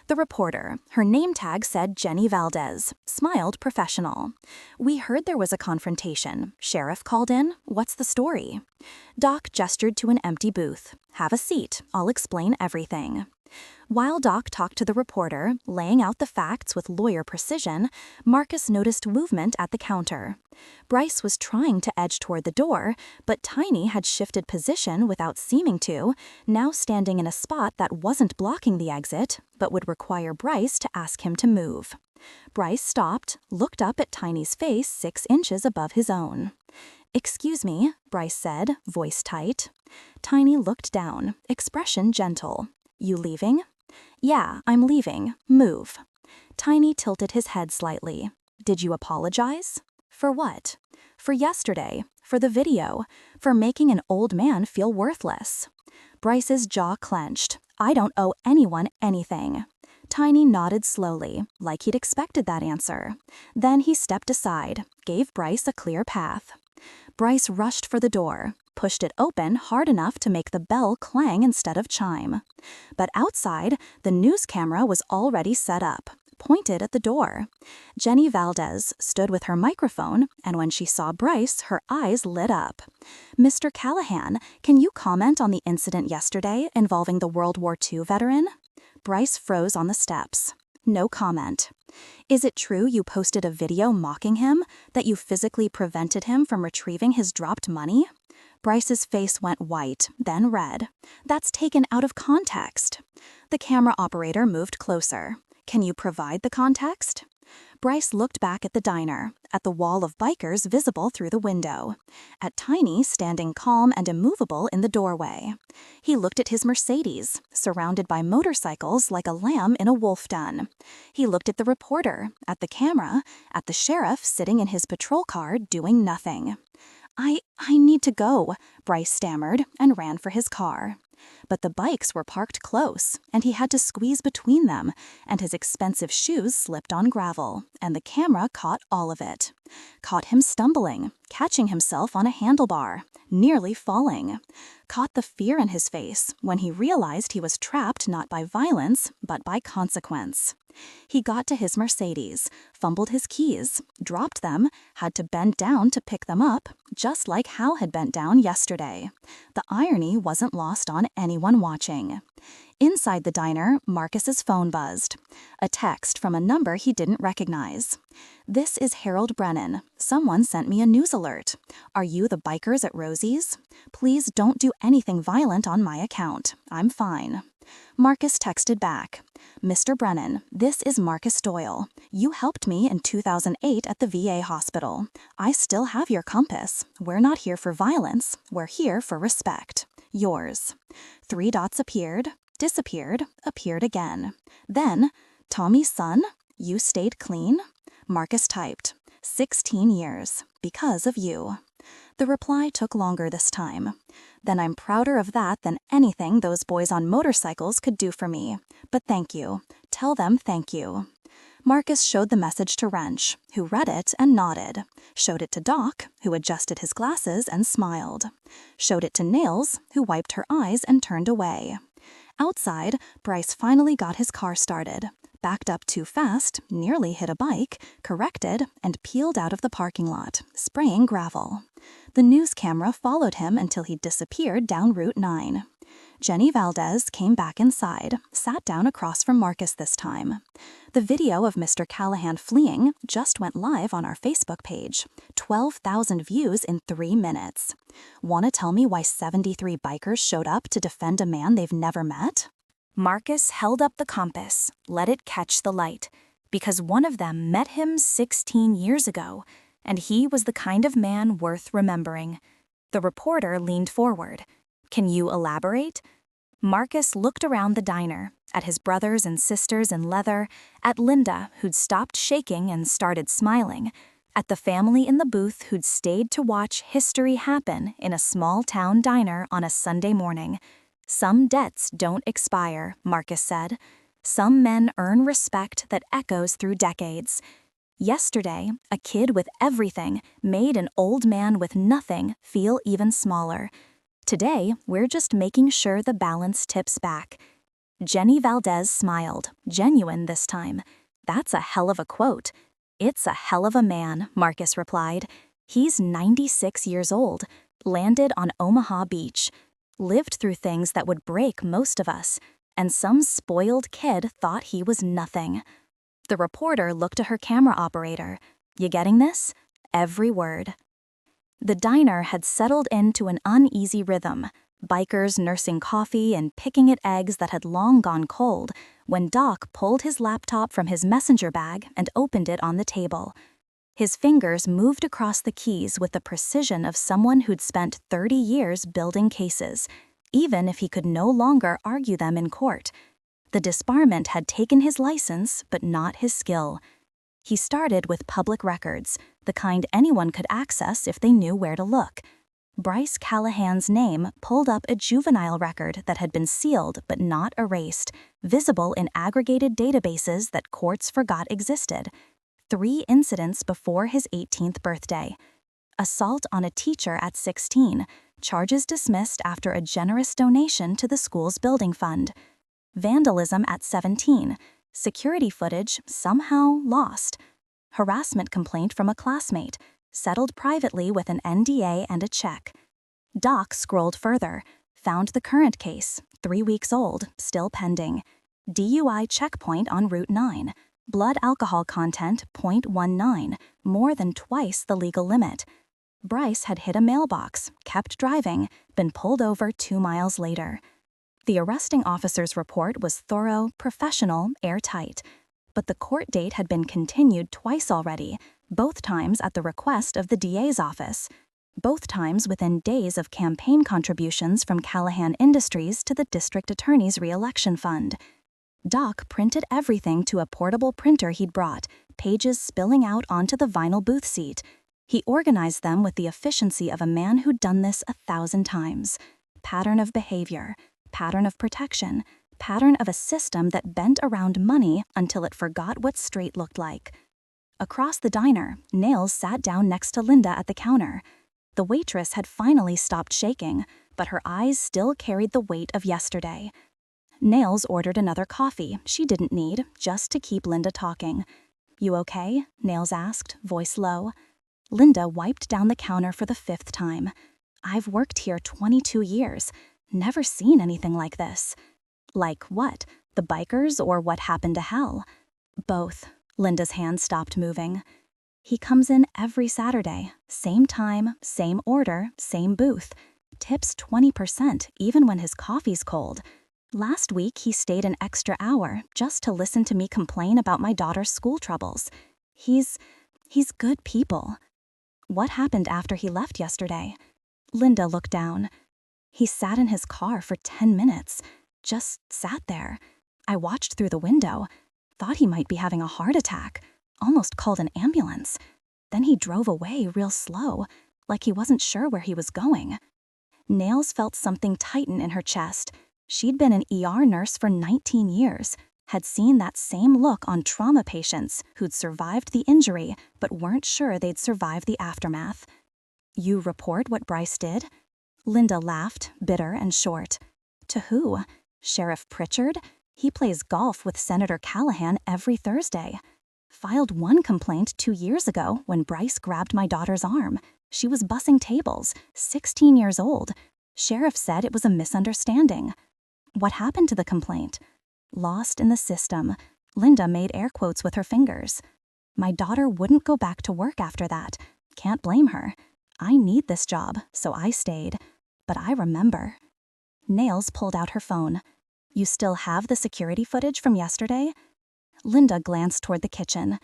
The reporter, her name tag said Jenny Valdez, smiled professional. We heard there was a confrontation. Sheriff called in. What's the story? Doc gestured to an empty booth. Have a seat. I'll explain everything. While Doc talked to the reporter, laying out the facts with lawyer precision, Marcus noticed movement at the counter. Bryce was trying to edge toward the door, but Tiny had shifted position without seeming to, now standing in a spot that wasn't blocking the exit, but would require Bryce to ask him to move. Bryce stopped, looked up at Tiny's face 6 inches above his own. "Excuse me," Bryce said, voice tight. Tiny looked down, expression gentle. "You leaving?" "Yeah, I'm leaving. Move." Tiny tilted his head slightly. "Did you apologize?" "For what?" "For yesterday. For the video. For making an old man feel worthless." Bryce's jaw clenched. "I don't owe anyone anything." Tiny nodded slowly, like he'd expected that answer. Then he stepped aside, gave Bryce a clear path. Bryce rushed for the door, pushed it open hard enough to make the bell clang instead of chime. But outside, the news camera was already set up, pointed at the door. Jenny Valdez stood with her microphone, and when she saw Bryce, her eyes lit up. "Mr. Callahan, can you comment on the incident yesterday involving the World War II veteran?" Bryce froze on the steps. "No comment." "Is it true you posted a video mocking him, that you physically prevented him from retrieving his dropped money?" Bryce's face went white, then red. "That's taken out of context." The camera operator moved closer. "Can you provide the context?" Bryce looked back at the diner, at the wall of bikers visible through the window, at Tiny standing calm and immovable in the doorway. He looked at his Mercedes, surrounded by motorcycles like a lamb in a wolf den. He looked at the reporter, at the camera, at the sheriff sitting in his patrol car doing nothing. I need to go," Bryce stammered and ran for his car. But the bikes were parked close, and he had to squeeze between them, and his expensive shoes slipped on gravel, and the camera caught all of it. Caught him stumbling, catching himself on a handlebar, nearly falling. Caught the fear in his face when he realized he was trapped not by violence, but by consequence. He got to his Mercedes, fumbled his keys, dropped them, had to bend down to pick them up, just like Hal had bent down yesterday. The irony wasn't lost on anyone watching. Inside the diner, Marcus's phone buzzed. A text from a number he didn't recognize. "This is Harold Brennan. Someone sent me a news alert. Are you the bikers at Rosie's? Please don't do anything violent on my account. I'm fine." Marcus texted back. "Mr. Brennan, this is Marcus Doyle. You helped me in 2008 at the VA hospital. I still have your compass. We're not here for violence. We're here for respect. Yours." 3 dots appeared, disappeared, appeared again. Then, "Tommy's son, you stayed clean?" Marcus typed, 16 years, because of you." The reply took longer this time. "Then I'm prouder of that than anything those boys on motorcycles could do for me. But thank you. Tell them thank you." Marcus showed the message to Wrench, who read it and nodded. Showed it to Doc, who adjusted his glasses and smiled. Showed it to Nails, who wiped her eyes and turned away. Outside, Bryce finally got his car started. Backed up too fast, nearly hit a bike, corrected, and peeled out of the parking lot, spraying gravel. The news camera followed him until he disappeared down Route 9. Jenny Valdez came back inside, sat down across from Marcus this time. The video of Mr. Callahan fleeing just went live on our Facebook page. 12,000 views in 3 minutes. "Want to tell me why 73 bikers showed up to defend a man they've never met?" Marcus held up the compass, let it catch the light, because one of them met him 16 years ago, and he was the kind of man worth remembering. The reporter leaned forward. "Can you elaborate?" Marcus looked around the diner, at his brothers and sisters in leather, at Linda, who'd stopped shaking and started smiling, at the family in the booth who'd stayed to watch history happen in a small-town diner on a Sunday morning. "Some debts don't expire," Marcus said. "Some men earn respect that echoes through decades. Yesterday, a kid with everything made an old man with nothing feel even smaller. Today, we're just making sure the balance tips back." Jenny Valdez smiled, genuine this time. "That's a hell of a quote." "It's a hell of a man," Marcus replied. "He's 96 years old, landed on Omaha Beach, lived through things that would break most of us, and some spoiled kid thought he was nothing. The reporter looked at her camera operator. You getting this? Every word. The diner had settled into an uneasy rhythm, bikers nursing coffee and picking at eggs that had long gone cold, when Doc pulled his laptop from his messenger bag and opened it on the table. His fingers moved across the keys with the precision of someone who'd spent 30 years building cases, even if he could no longer argue them in court. The disbarment had taken his license, but not his skill. He started with public records, the kind anyone could access if they knew where to look. Bryce Callahan's name pulled up a juvenile record that had been sealed but not erased, visible in aggregated databases that courts forgot existed. 3 incidents before his 18th birthday. Assault on a teacher at 16, charges dismissed after a generous donation to the school's building fund. Vandalism at 17, security footage somehow lost. Harassment complaint from a classmate, settled privately with an NDA and a check. Doc scrolled further, found the current case, 3 weeks old, still pending. DUI checkpoint on Route 9. Blood alcohol content 0.19, more than twice the legal limit. Bryce had hit a mailbox, kept driving, been pulled over 2 miles later. The arresting officer's report was thorough, professional, airtight. But the court date had been continued twice already, both times at the request of the DA's office. Both times within days of campaign contributions from Callahan Industries to the district attorney's re-election fund. Doc printed everything to a portable printer he'd brought, pages spilling out onto the vinyl booth seat. He organized them with the efficiency of a man who'd done this 1,000 times. Pattern of behavior, pattern of protection, pattern of a system that bent around money until it forgot what straight looked like. Across the diner, Nails sat down next to Linda at the counter. The waitress had finally stopped shaking, but her eyes still carried the weight of yesterday. Nails ordered another coffee she didn't need, just to keep Linda talking. You okay? Nails asked, voice low. Linda wiped down the counter for the 5th time. I've worked here 22 years. Never seen anything like this. Like what? The bikers or what happened to Hal? Both. Linda's hand stopped moving. He comes in every Saturday. Same time, same order, same booth. Tips 20% even when his coffee's cold. Last week, he stayed an extra hour just to listen to me complain about my daughter's school troubles. He's good people. What happened after he left yesterday? Linda looked down. He sat in his car for 10 minutes. Just sat there. I watched through the window. Thought he might be having a heart attack. Almost called an ambulance. Then he drove away real slow, like he wasn't sure where he was going. Nails felt something tighten in her chest. She'd been an ER nurse for 19 years, had seen that same look on trauma patients who'd survived the injury but weren't sure they'd survive the aftermath. You report what Bryce did? Linda laughed, bitter and short. To who? Sheriff Pritchard? He plays golf with Senator Callahan every Thursday. Filed one complaint 2 years ago when Bryce grabbed my daughter's arm. She was bussing tables, 16 years old. Sheriff said it was a misunderstanding. What happened to the complaint? Lost in the system. Linda made air quotes with her fingers. My daughter wouldn't go back to work after that. Can't blame her. I need this job, so I stayed. But I remember. Nails pulled out her phone. You still have the security footage from yesterday? Linda glanced toward the kitchen.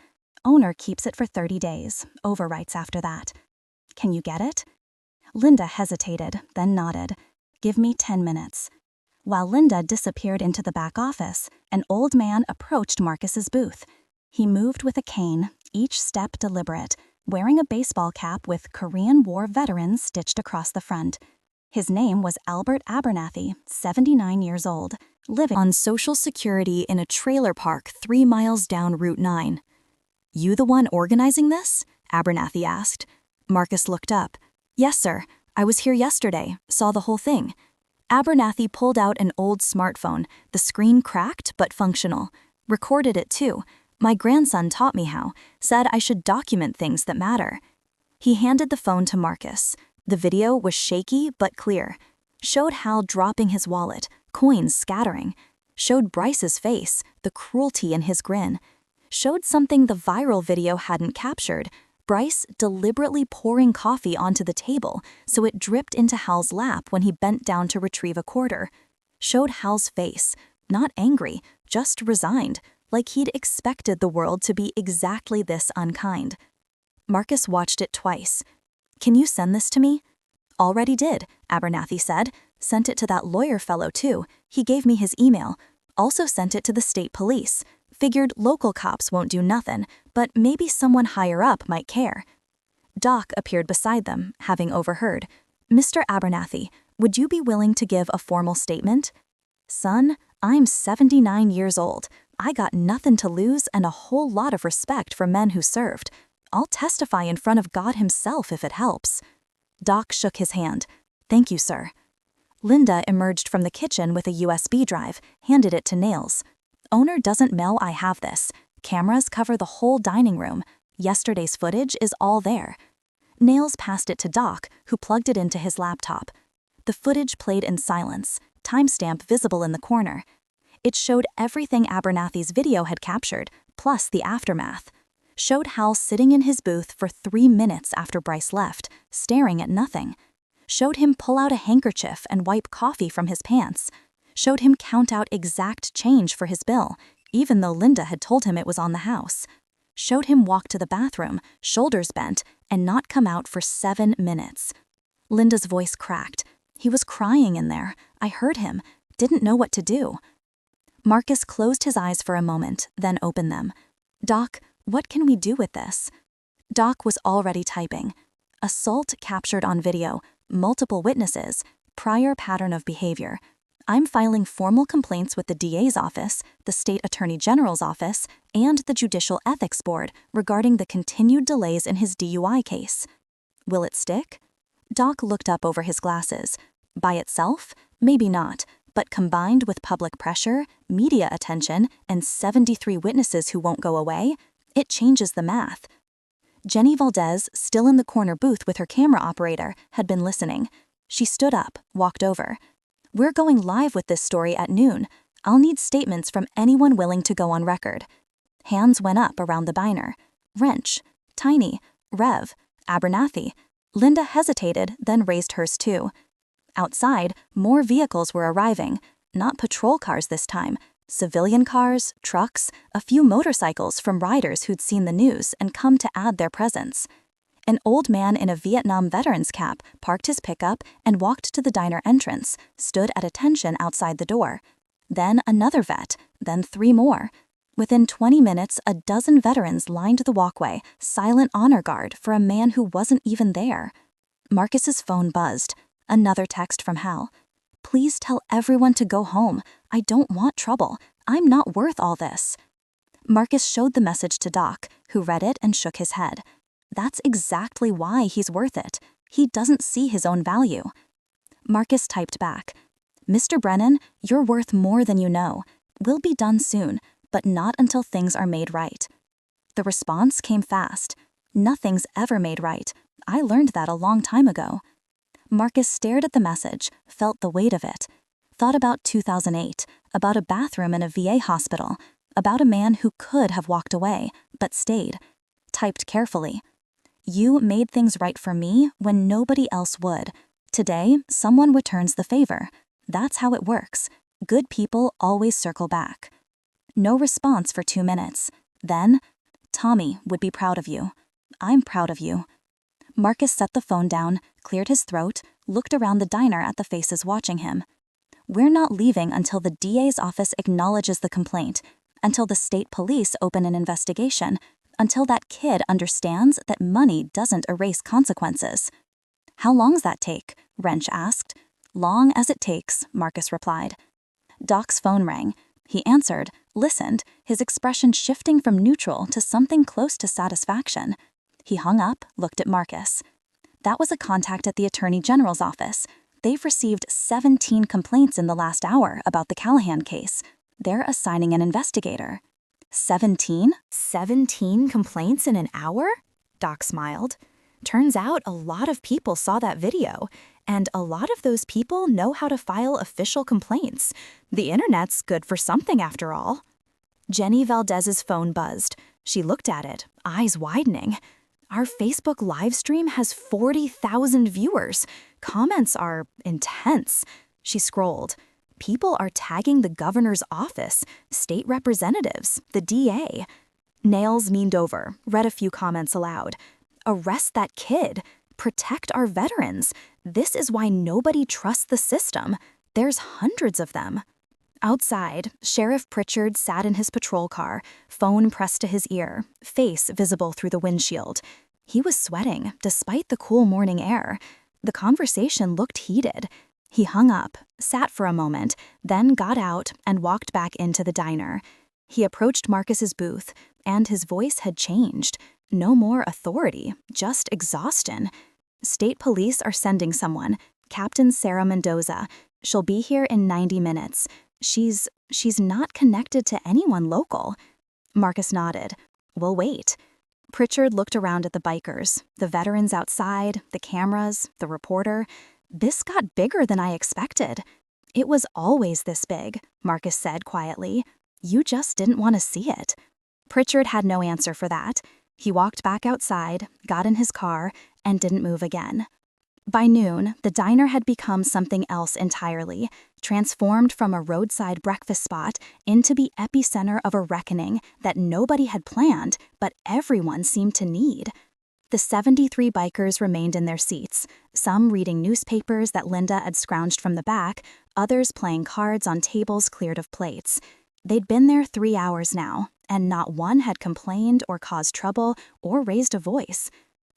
Owner keeps it for 30 days, overwrites after that. Can you get it? Linda hesitated, then nodded. Give me 10 minutes. While Linda disappeared into the back office, an old man approached Marcus's booth. He moved with a cane, each step deliberate, wearing a baseball cap with Korean War veterans stitched across the front. His name was Albert Abernathy, 79 years old, living on Social Security in a trailer park 3 miles down Route 9. You the one organizing this? Abernathy asked. Marcus looked up. Yes, sir. I was here yesterday, saw the whole thing. Abernathy pulled out an old smartphone, the screen cracked but functional. Recorded it too. My grandson taught me how, said I should document things that matter. He handed the phone to Marcus. The video was shaky but clear. Showed Hal dropping his wallet, coins scattering. Showed Bryce's face, the cruelty in his grin. Showed something the viral video hadn't captured, Bryce deliberately pouring coffee onto the table so it dripped into Hal's lap when he bent down to retrieve a quarter. Showed Hal's face, not angry, just resigned, like he'd expected the world to be exactly this unkind. Marcus watched it twice. "Can you send this to me?" "Already did," Abernathy said. "Sent it to that lawyer fellow too. He gave me his email. Also sent it to the state police. Figured local cops won't do nothing, but maybe someone higher up might care." Doc appeared beside them, having overheard. "Mr. Abernathy, would you be willing to give a formal statement?" "Son, I'm 79 years old. I got nothing to lose and a whole lot of respect for men who served. I'll testify in front of God himself if it helps." Doc shook his hand. "Thank you, sir." Linda emerged from the kitchen with a USB drive, handed it to Nails. "Owner doesn't know I have this. Cameras cover the whole dining room. Yesterday's footage is all there." Nails passed it to Doc, who plugged it into his laptop. The footage played in silence, timestamp visible in the corner. It showed everything Abernathy's video had captured, plus the aftermath. Showed Hal sitting in his booth for 3 minutes after Bryce left, staring at nothing. Showed him pull out a handkerchief and wipe coffee from his pants. Showed him count out exact change for his bill, even though Linda had told him it was on the house. Showed him walk to the bathroom, shoulders bent, and not come out for 7 minutes. Linda's voice cracked. "He was crying in there. I heard him. Didn't know what to do." Marcus closed his eyes for a moment, then opened them. "Doc, what can we do with this?" Doc was already typing. "Assault captured on video, multiple witnesses, prior pattern of behavior. I'm filing formal complaints with the DA's office, the State Attorney General's office, and the Judicial Ethics Board regarding the continued delays in his DUI case." "Will it stick?" Doc looked up over his glasses. "By itself? Maybe not. But combined with public pressure, media attention, and 73 witnesses who won't go away, it changes the math." Jenny Valdez, still in the corner booth with her camera operator, had been listening. She stood up, walked over. "We're going live with this story at noon. I'll need statements from anyone willing to go on record." Hands went up around the diner. Wrench, Tiny, Rev, Abernathy. Linda hesitated, then raised hers too. Outside, more vehicles were arriving. Not patrol cars this time. Civilian cars, trucks, a few motorcycles from riders who'd seen the news and come to add their presence. An old man in a Vietnam veteran's cap parked his pickup and walked to the diner entrance, stood at attention outside the door. Then another vet, then 3 more. Within 20 minutes, a dozen veterans lined the walkway, silent honor guard for a man who wasn't even there. Marcus's phone buzzed. Another text from Hal. "Please tell everyone to go home. I don't want trouble. I'm not worth all this." Marcus showed the message to Doc, who read it and shook his head. That's exactly why he's worth it. He doesn't see his own value. Marcus typed back. "Mr. Brennan, you're worth more than you know. We'll be done soon, but not until things are made right." The response came fast. "Nothing's ever made right. I learned that a long time ago." Marcus stared at the message, felt the weight of it. Thought about 2008, about a bathroom in a VA hospital, about a man who could have walked away, but stayed. Typed carefully. "You made things right for me when nobody else would. Today, someone returns the favor. That's how it works. Good people always circle back." No response for 2 minutes. Then, "Tommy would be proud of you. I'm proud of you." Marcus set the phone down, cleared his throat, looked around the diner at the faces watching him. "We're not leaving until the DA's office acknowledges the complaint, until the state police open an investigation, until that kid understands that money doesn't erase consequences." "How long's that take?" Wrench asked. "Long as it takes," Marcus replied. Doc's phone rang. He answered, listened, his expression shifting from neutral to something close to satisfaction. He hung up, looked at Marcus. "That was a contact at the Attorney General's office. They've received 17 complaints in the last hour about the Callahan case. They're assigning an investigator." 17? 17 complaints in an hour? Doc smiled. "Turns out a lot of people saw that video, And a lot of those people know how to file official complaints. The internet's good for something after all. Jenny Valdez's phone buzzed. She looked at it, eyes widening. Our Facebook live stream has 40,000 viewers. Comments are intense. She scrolled. People are tagging the governor's office, state representatives, the DA. Nails leaned over, read a few comments aloud. Arrest that kid. Protect our veterans. This is why nobody trusts the system. There's hundreds of them. Outside, Sheriff Pritchard sat in his patrol car, phone pressed to his ear, face visible through the windshield. He was sweating, despite the cool morning air. The conversation looked heated. He hung up, sat for a moment, then got out and walked back into the diner. He approached Marcus's booth, and his voice had changed. No more authority, just exhaustion. State police are sending someone, Captain Sarah Mendoza. She'll be here in 90 minutes. She's not connected to anyone local. Marcus nodded. We'll wait. Pritchard looked around at the bikers, the veterans outside, the cameras, the reporter. This got bigger than I expected. It was always this big, Marcus said quietly. You just didn't want to see it. Pritchard had no answer for that. He walked back outside, got in his car, and didn't move again. By noon, the diner had become something else entirely, transformed from a roadside breakfast spot into the epicenter of a reckoning that nobody had planned, but everyone seemed to need. The 73 bikers remained in their seats, some reading newspapers that Linda had scrounged from the back, others playing cards on tables cleared of plates. They'd been there 3 hours now, and not one had complained or caused trouble or raised a voice.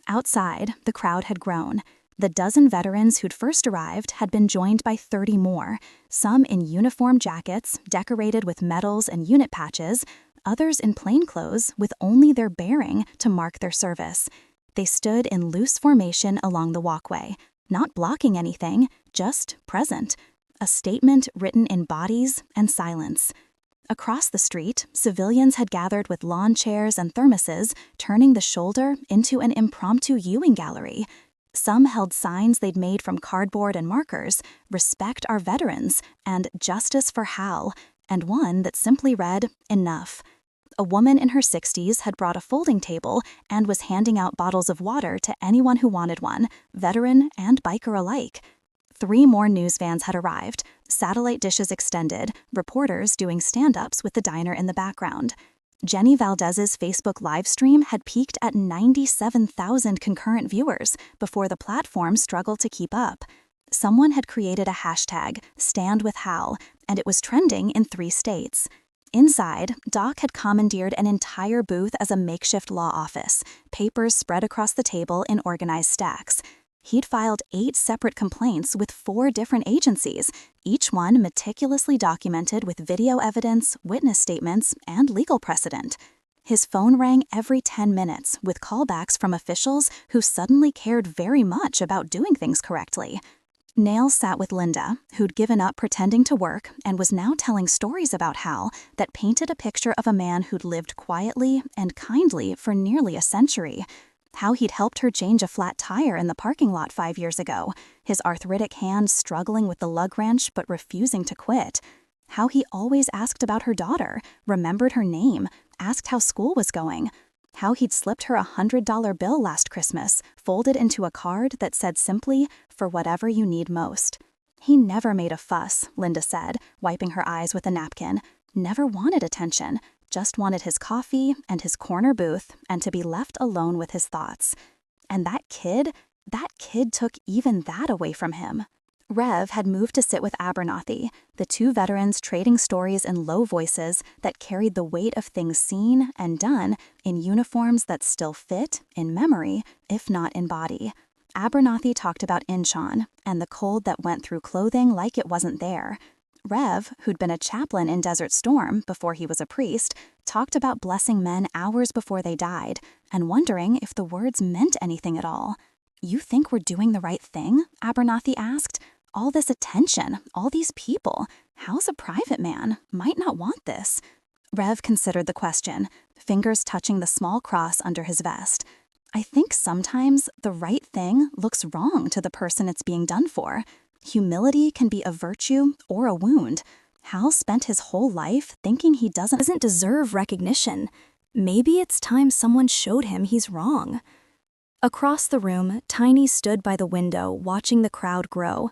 Outside, the crowd had grown. The dozen veterans who'd first arrived had been joined by 30 more, some in uniform jackets decorated with medals and unit patches, others in plain clothes with only their bearing to mark their service. They stood in loose formation along the walkway, not blocking anything, just present. A statement written in bodies and silence. Across the street, civilians had gathered with lawn chairs and thermoses, turning the shoulder into an impromptu viewing gallery. Some held signs they'd made from cardboard and markers, "Respect our veterans," and "Justice for Hal," and one that simply read, "Enough." A woman in her 60s had brought a folding table and was handing out bottles of water to anyone who wanted one, veteran and biker alike. 3 more news vans had arrived, satellite dishes extended, reporters doing stand-ups with the diner in the background. Jenny Valdez's Facebook live stream had peaked at 97,000 concurrent viewers before the platform struggled to keep up. Someone had created a hashtag, #StandWithHal, and it was trending in 3 states. Inside, Doc had commandeered an entire booth as a makeshift law office, papers spread across the table in organized stacks. He'd filed 8 separate complaints with 4 different agencies, each one meticulously documented with video evidence, witness statements, and legal precedent. His phone rang every 10 minutes with callbacks from officials who suddenly cared very much about doing things correctly. Nails sat with Linda, who'd given up pretending to work and was now telling stories about Hal that painted a picture of a man who'd lived quietly and kindly for nearly a century. How he'd helped her change a flat tire in the parking lot 5 years ago, his arthritic hand struggling with the lug wrench but refusing to quit. How he always asked about her daughter, remembered her name, asked how school was going. How he'd slipped her a $100 bill last Christmas, folded into a card that said simply, "For whatever you need most." He never made a fuss, Linda said, wiping her eyes with a napkin. Never wanted attention. Just wanted his coffee and his corner booth and to be left alone with his thoughts. And that kid took even that away from him. Rev had moved to sit with Abernathy, the 2 veterans trading stories in low voices that carried the weight of things seen and done in uniforms that still fit in memory, if not in body. Abernathy talked about Inchon and the cold that went through clothing like it wasn't there. Rev, who'd been a chaplain in Desert Storm before he was a priest, talked about blessing men hours before they died and wondering if the words meant anything at all. "You think we're doing the right thing?" Abernathy asked. "All this attention, all these people. How's a private man? Might not want this." Rev considered the question, fingers touching the small cross under his vest. I think sometimes the right thing looks wrong to the person it's being done for. Humility can be a virtue or a wound. Hal spent his whole life thinking he doesn't deserve recognition. Maybe it's time someone showed him he's wrong. Across the room, Tiny stood by the window watching the crowd grow.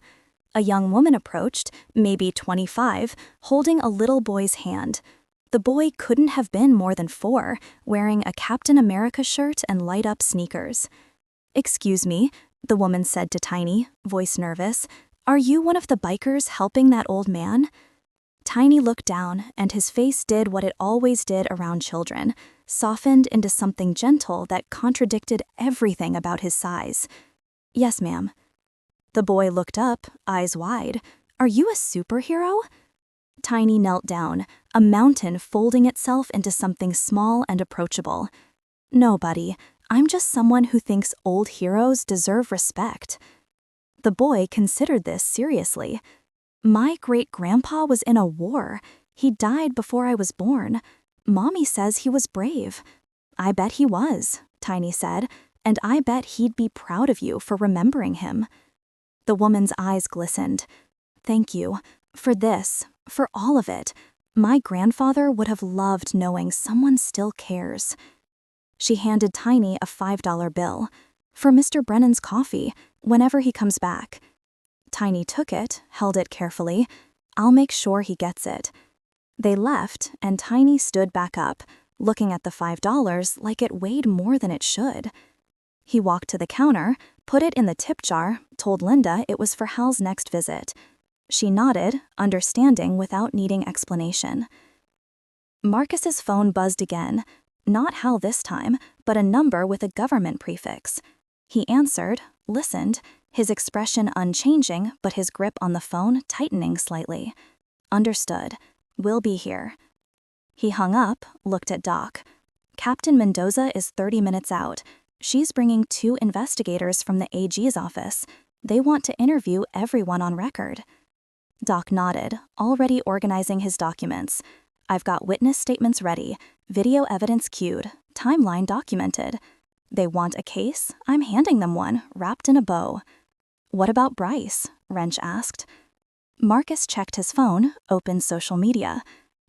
A young woman approached, maybe 25, holding a little boy's hand. The boy couldn't have been more than 4, wearing a Captain America shirt and light-up sneakers. "Excuse me," the woman said to Tiny, voice nervous. "Are you one of the bikers helping that old man?" Tiny looked down, and his face did what it always did around children, softened into something gentle that contradicted everything about his size. "Yes, ma'am." The boy looked up, eyes wide. "Are you a superhero?" Tiny knelt down, a mountain folding itself into something small and approachable. "No, buddy, I'm just someone who thinks old heroes deserve respect." The boy considered this seriously. "My great-grandpa was in a war. He died before I was born. Mommy says he was brave." "I bet he was," Tiny said, "and I bet he'd be proud of you for remembering him." The woman's eyes glistened. "Thank you. For this, for all of it. My grandfather would have loved knowing someone still cares." She handed Tiny a $5 bill. "For Mr. Brennan's coffee, whenever he comes back." Tiny took it, held it carefully. "I'll make sure he gets it." They left, and Tiny stood back up, looking at the $5 like it weighed more than it should. He walked to the counter, put it in the tip jar, told Linda it was for Hal's next visit. She nodded, understanding without needing explanation. Marcus's phone buzzed again. Not Hal this time, but a number with a government prefix. He answered, listened, his expression unchanging, but his grip on the phone tightening slightly. "Understood. We'll be here." He hung up, looked at Doc. "Captain Mendoza is 30 minutes out. She's bringing 2 investigators from the AG's office. They want to interview everyone on record." Doc nodded, already organizing his documents. "I've got witness statements ready, video evidence queued, timeline documented. They want a case? I'm handing them one, wrapped in a bow." "What about Bryce?" Wrench asked. Marcus checked his phone, opened social media.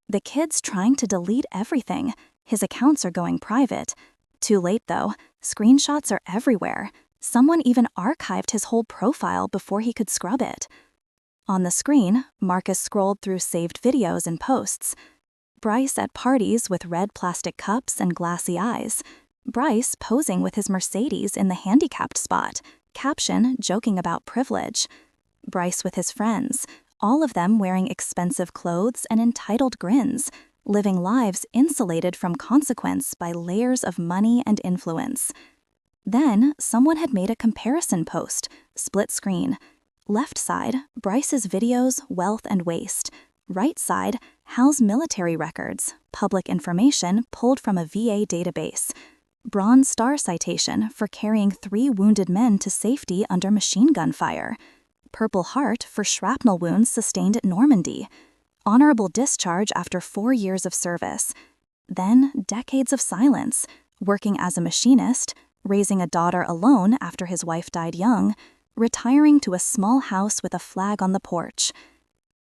"The kid's trying to delete everything. His accounts are going private. Too late, though. Screenshots are everywhere. Someone even archived his whole profile before he could scrub it." On the screen, Marcus scrolled through saved videos and posts. Bryce at parties with red plastic cups and glassy eyes. Bryce posing with his Mercedes in the handicapped spot, caption joking about privilege. Bryce with his friends, all of them wearing expensive clothes and entitled grins, living lives insulated from consequence by layers of money and influence. Then, someone had made a comparison post, split screen. Left side, Bryce's videos, wealth and waste. Right side, Hal's military records, public information pulled from a VA database. Bronze Star citation for carrying 3 wounded men to safety under machine gun fire. Purple Heart for shrapnel wounds sustained at Normandy. Honorable discharge after 4 years of service. Then decades of silence, working as a machinist, raising a daughter alone after his wife died young, retiring to a small house with a flag on the porch.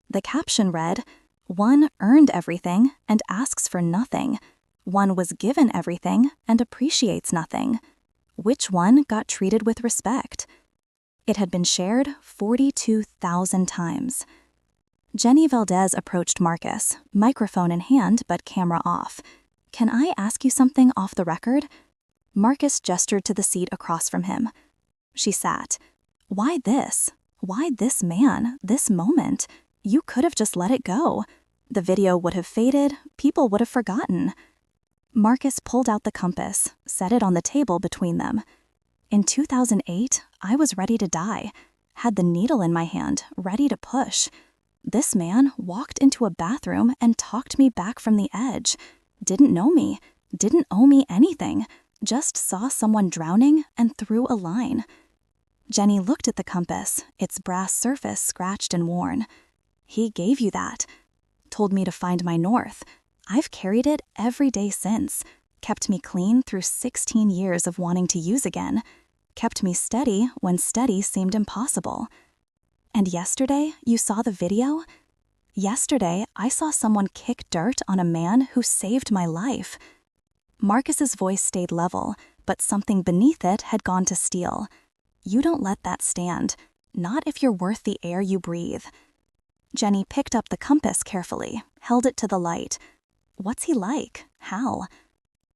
The caption read, "One earned everything and asks for nothing. One was given everything and appreciates nothing. Which one got treated with respect?" It had been shared 42,000 times. Jenny Valdez approached Marcus, microphone in hand but camera off. "Can I ask you something off the record?" Marcus gestured to the seat across from him. She sat. "Why this? Why this man, this moment? You could have just let it go. The video would have faded, people would have forgotten." Marcus pulled out the compass, set it on the table between them. "In 2008, I was ready to die, had the needle in my hand, ready to push. This man walked into a bathroom and talked me back from the edge. Didn't know me, didn't owe me anything, just saw someone drowning and threw a line." Jenny looked at the compass, its brass surface scratched and worn. "He gave you that. Told me to find my north. I've carried it every day since. kept me clean through 16 years of wanting to use again, kept me steady when steady seemed impossible. And yesterday, you saw the video? Yesterday, I saw someone kick dirt on a man who saved my life. Marcus's voice stayed level, but something beneath it had gone to steel. You don't let that stand, not if you're worth the air you breathe. Jenny picked up the compass carefully, held it to the light. What's he like? How?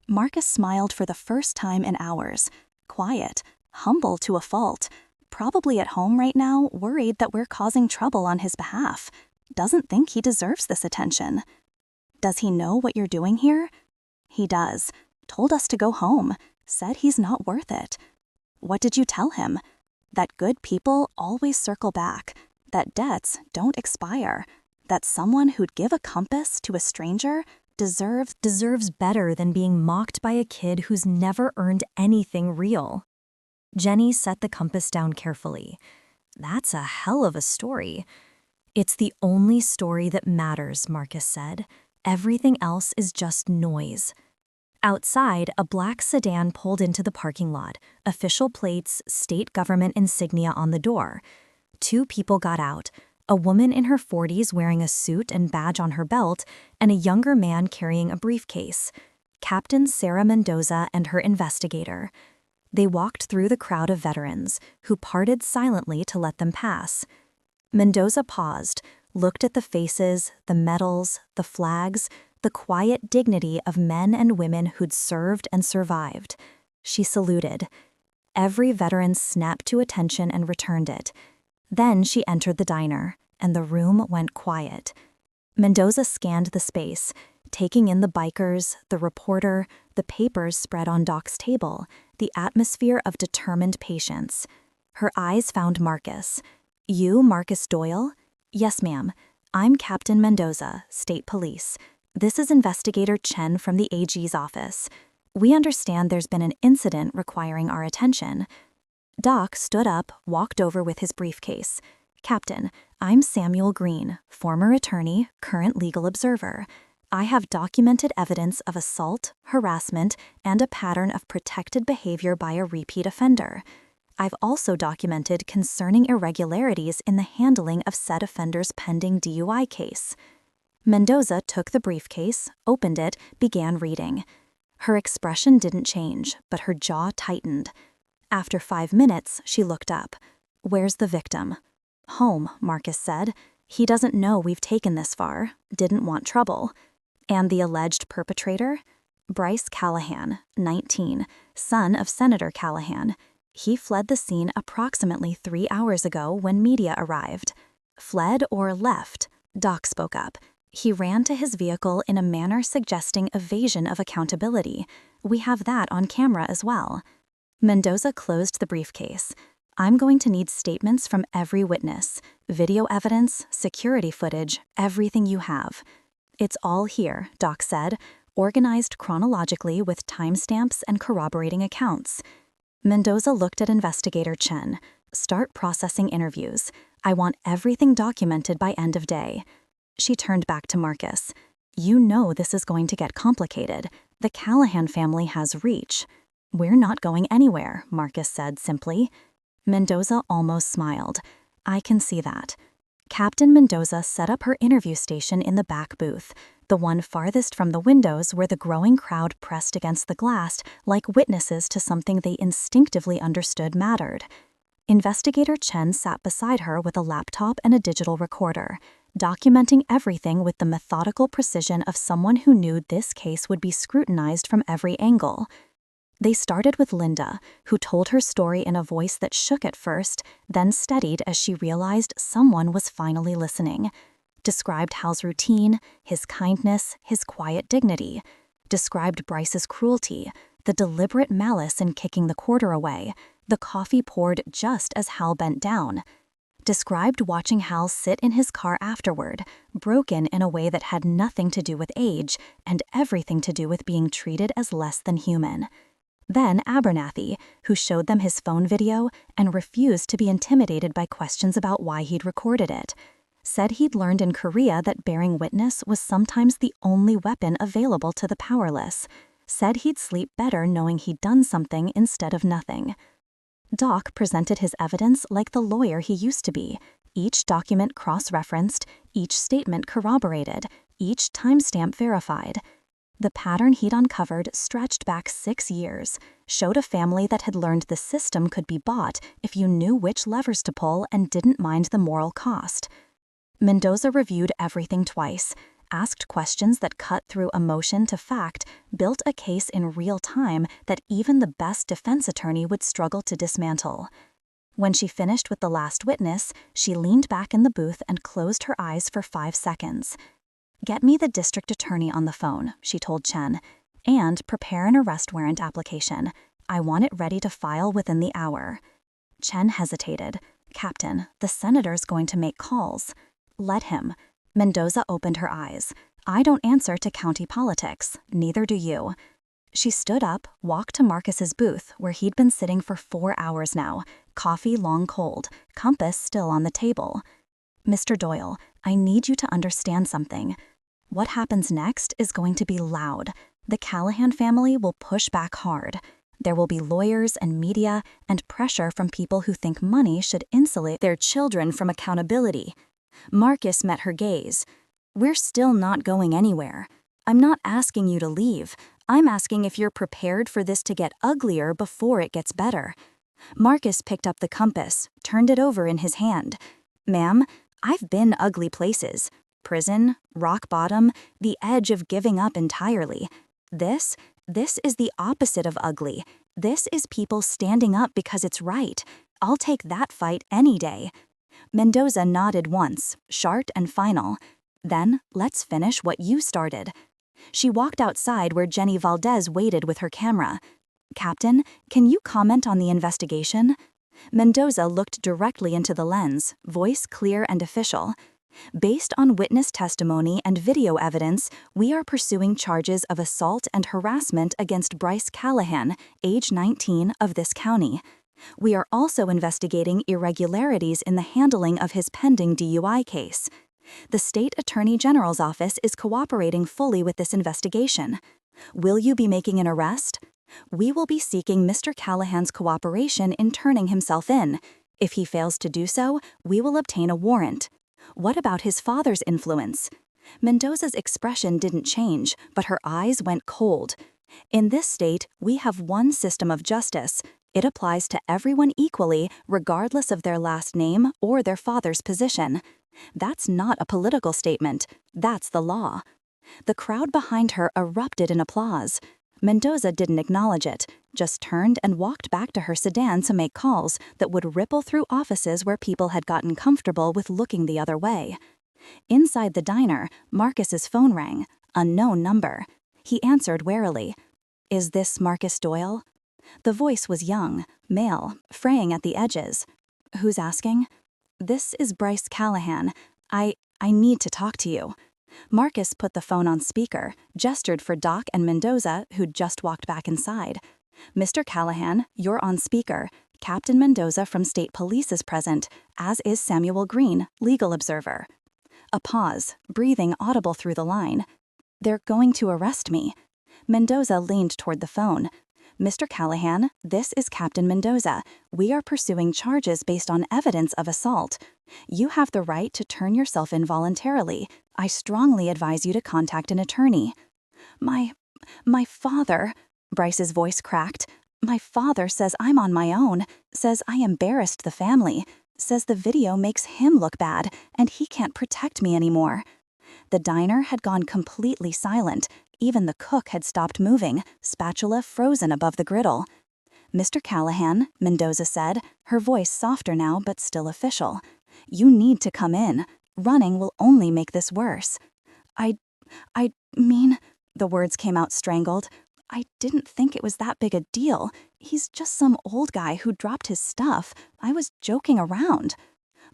Marcus smiled for the first time in hours. Quiet, humble to a fault. Probably at home right now, worried that we're causing trouble on his behalf. Doesn't think he deserves this attention. Does he know what you're doing here? He does. Told us to go home. Said he's not worth it. What did you tell him? That good people always circle back. That debts don't expire. That someone who'd give a compass to a stranger deserves better than being mocked by a kid who's never earned anything real. Jenny set the compass down carefully. That's a hell of a story. It's the only story that matters, Marcus said. Everything else is just noise. Outside, a black sedan pulled into the parking lot, official plates, state government insignia on the door. 2 people got out, a woman in her 40s wearing a suit and badge on her belt, and a younger man carrying a briefcase. Captain Sarah Mendoza and her investigator. They walked through the crowd of veterans, who parted silently to let them pass. Mendoza paused, looked at the faces, the medals, the flags, the quiet dignity of men and women who'd served and survived. She saluted. Every veteran snapped to attention and returned it. Then she entered the diner, and the room went quiet. Mendoza scanned the space, taking in the bikers, the reporter, the papers spread on Doc's table, the atmosphere of determined patience. Her eyes found Marcus. You, Marcus Doyle? Yes, ma'am. I'm Captain Mendoza, State Police. This is Investigator Chen from the AG's office. We understand there's been an incident requiring our attention. Doc stood up, walked over with his briefcase. Captain, I'm Samuel Green, former attorney, current legal observer. I have documented evidence of assault, harassment, and a pattern of protected behavior by a repeat offender. I've also documented concerning irregularities in the handling of said offender's pending DUI case. Mendoza took the briefcase, opened it, began reading. Her expression didn't change, but her jaw tightened. After 5 minutes, she looked up. Where's the victim? Home, Marcus said. He doesn't know we've taken this far, didn't want trouble. And the alleged perpetrator? Bryce Callahan, 19, son of Senator Callahan. He fled the scene approximately 3 hours ago when media arrived. Fled or left? Doc spoke up. He ran to his vehicle in a manner suggesting evasion of accountability. We have that on camera as well. Mendoza closed the briefcase. I'm going to need statements from every witness, video evidence, security footage, everything you have. It's all here, Doc said, organized chronologically with timestamps and corroborating accounts. Mendoza looked at Investigator Chen. Start processing interviews. I want everything documented by end of day. She turned back to Marcus. You know this is going to get complicated. The Callahan family has reach. We're not going anywhere, Marcus said simply. Mendoza almost smiled. I can see that. Captain Mendoza set up her interview station in the back booth, the one farthest from the windows where the growing crowd pressed against the glass like witnesses to something they instinctively understood mattered. Investigator Chen sat beside her with a laptop and a digital recorder, documenting everything with the methodical precision of someone who knew this case would be scrutinized from every angle. They started with Linda, who told her story in a voice that shook at first, then steadied as she realized someone was finally listening. Described Hal's routine, his kindness, his quiet dignity. Described Bryce's cruelty, the deliberate malice in kicking the quarter away, the coffee poured just as Hal bent down. Described watching Hal sit in his car afterward, broken in a way that had nothing to do with age and everything to do with being treated as less than human. Then Abernathy, who showed them his phone video and refused to be intimidated by questions about why he'd recorded it. Said he'd learned in Korea that bearing witness was sometimes the only weapon available to the powerless. said he'd sleep better knowing he'd done something instead of nothing. Doc presented his evidence like the lawyer he used to be, each document cross-referenced, each statement corroborated, each timestamp verified. The pattern he'd uncovered stretched back 6 years, showed a family that had learned the system could be bought if you knew which levers to pull and didn't mind the moral cost. Mendoza reviewed everything twice, asked questions that cut through emotion to fact, built a case in real time that even the best defense attorney would struggle to dismantle. When she finished with the last witness, she leaned back in the booth and closed her eyes for 5 seconds. "Get me the district attorney on the phone," she told Chen, "and prepare an arrest warrant application. I want it ready to file within the hour." Chen hesitated. "Captain, the senator's going to make calls." "Let him." Mendoza opened her eyes. "I don't answer to county politics. Neither do you." She stood up, walked to Marcus's booth, where he'd been sitting for 4 hours now, coffee long cold, compass still on the table. "Mr. Doyle, I need you to understand something. What happens next is going to be loud. The Callahan family will push back hard. There will be lawyers and media and pressure from people who think money should insulate their children from accountability." Marcus met her gaze. "We're still not going anywhere. I'm not asking you to leave. I'm asking if you're prepared for this to get uglier before it gets better." Marcus picked up the compass, turned it over in his hand. "Ma'am, I've been ugly places. Prison, rock bottom, the edge of giving up entirely. This is the opposite of ugly. This is people standing up because it's right. I'll take that fight any day." Mendoza nodded once, short and final. "Then let's finish what you started." She walked outside where Jenny Valdez waited with her camera. "Captain, can you comment on the investigation?" Mendoza looked directly into the lens, voice clear and official. "Based on witness testimony and video evidence, we are pursuing charges of assault and harassment against Bryce Callahan, age 19, of this county. We are also investigating irregularities in the handling of his pending DUI case. The State Attorney General's office is cooperating fully with this investigation. Will you be making an arrest? We will be seeking Mr. Callahan's cooperation in turning himself in. If he fails to do so, we will obtain a warrant. What about his father's influence?" Mendoza's expression didn't change, but her eyes went cold. "In this state, we have one system of justice. It applies to everyone equally, regardless of their last name or their father's position. That's not a political statement. That's the law." The crowd behind her erupted in applause. Mendoza didn't acknowledge it, just turned and walked back to her sedan to make calls that would ripple through offices where people had gotten comfortable with looking the other way. Inside the diner, Marcus's phone rang, unknown number. He answered warily. "Is this Marcus Doyle?" The voice was young, male, fraying at the edges. "Who's asking?" "This is Bryce Callahan. I need to talk to you." Marcus put the phone on speaker, gestured for Doc and Mendoza, who'd just walked back inside. "Mr. Callahan, you're on speaker. Captain Mendoza from State Police is present, as is Samuel Green, legal observer." A pause, breathing audible through the line. "They're going to arrest me." Mendoza leaned toward the phone. "Mr. Callahan, this is Captain Mendoza. We are pursuing charges based on evidence of assault. You have the right to turn yourself in voluntarily. I strongly advise you to contact an attorney." My father," Bryce's voice cracked. "My father says I'm on my own, says I embarrassed the family, says the video makes him look bad, and he can't protect me anymore." The diner had gone completely silent. Even the cook had stopped moving, spatula frozen above the griddle. "Mr. Callahan," Mendoza said, her voice softer now but still official. "You need to come in. Running will only make this worse." I mean," the words came out strangled. "I didn't think it was that big a deal. He's just some old guy who dropped his stuff. I was joking around."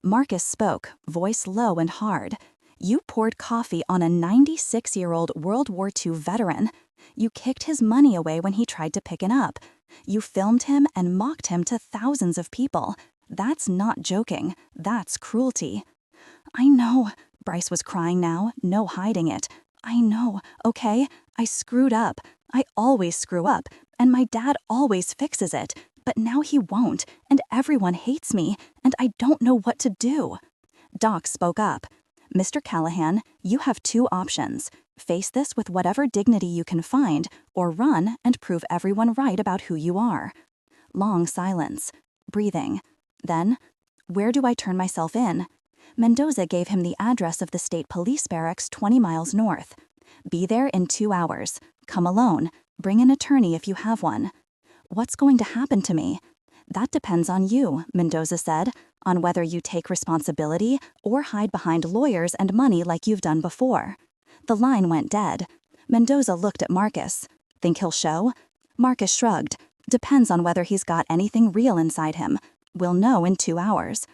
Marcus spoke, voice low and hard. "You poured coffee on a 96-year-old World War II veteran. You kicked his money away when he tried to pick it up. You filmed him and mocked him to thousands of people. That's not joking. That's cruelty." "I know," Bryce was crying now, no hiding it. "I know, okay? I screwed up. I always screw up, and my dad always fixes it, but now he won't, and everyone hates me, and I don't know what to do." Doc spoke up. "Mr. Callahan, you have two options. Face this with whatever dignity you can find, or run and prove everyone right about who you are." Long silence. Breathing. Then, "Where do I turn myself in?" Mendoza gave him the address of the state police barracks 20 miles north. "Be there in 2 hours. Come alone. Bring an attorney if you have one." "What's going to happen to me?" "That depends on you," Mendoza said, "on whether you take responsibility or hide behind lawyers and money like you've done before." The line went dead. Mendoza looked at Marcus. "Think he'll show?" Marcus shrugged. "Depends on whether he's got anything real inside him. We'll know in 2 hours.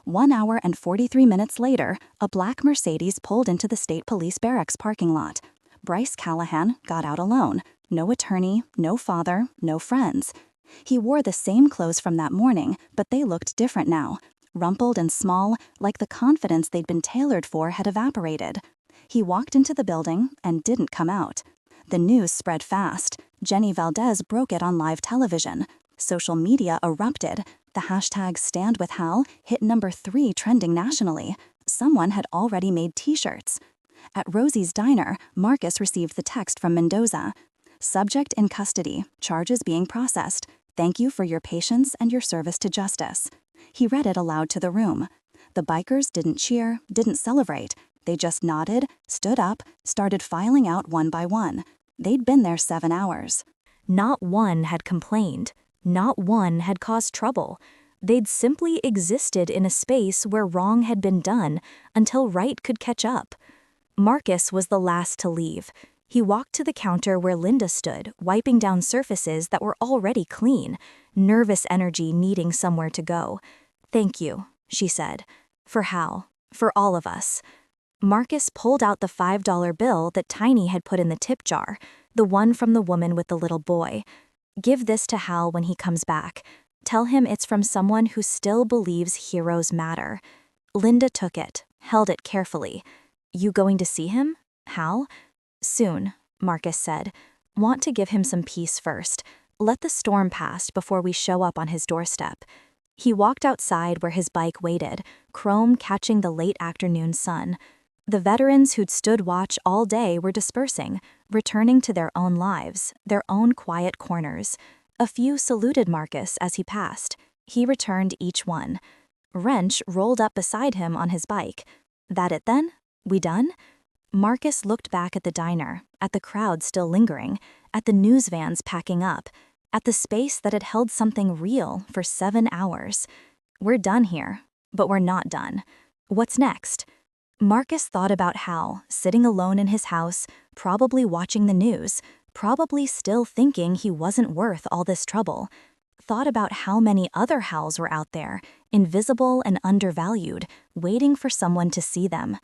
1 hour and 43 minutes later, a black Mercedes pulled into the state police barracks parking lot. Bryce Callahan got out alone. No attorney, no father, no friends. He wore the same clothes from that morning, but they looked different now. Rumpled and small, like the confidence they'd been tailored for had evaporated. He walked into the building and didn't come out. The news spread fast. Jenny Valdez broke it on live television. Social media erupted. The hashtag #StandWithHal hit number 3 trending nationally. Someone had already made t-shirts. At Rosie's Diner, Marcus received the text from Mendoza. "Subject in custody. Charges being processed. Thank you for your patience and your service to justice." He read it aloud to the room. The bikers didn't cheer, didn't celebrate. They just nodded, stood up, started filing out one by one. They'd been there 7 hours. Not one had complained. Not one had caused trouble. They'd simply existed in a space where wrong had been done until right could catch up. Marcus was the last to leave. He walked to the counter where Linda stood, wiping down surfaces that were already clean, nervous energy needing somewhere to go. "Thank you," she said. "For Hal. For all of us." Marcus pulled out the $5 bill that Tiny had put in the tip jar, the one from the woman with the little boy. "Give this to Hal when he comes back. Tell him it's from someone who still believes heroes matter." Linda took it, held it carefully. "You going to see him, Hal?" "Soon," Marcus said. "Want to give him some peace first. Let the storm pass before we show up on his doorstep." He walked outside where his bike waited, chrome catching the late afternoon sun. The veterans who'd stood watch all day were dispersing, returning to their own lives, their own quiet corners. A few saluted Marcus as he passed. He returned each one. Wrench rolled up beside him on his bike. "That it then? We done?" Marcus looked back at the diner, at the crowd still lingering, at the news vans packing up, at the space that had held something real for 7 hours. "We're done here, but we're not done. What's next?" Marcus thought about Hal, sitting alone in his house, probably watching the news, probably still thinking he wasn't worth all this trouble. Thought about how many other Hals were out there, invisible and undervalued, waiting for someone to see them.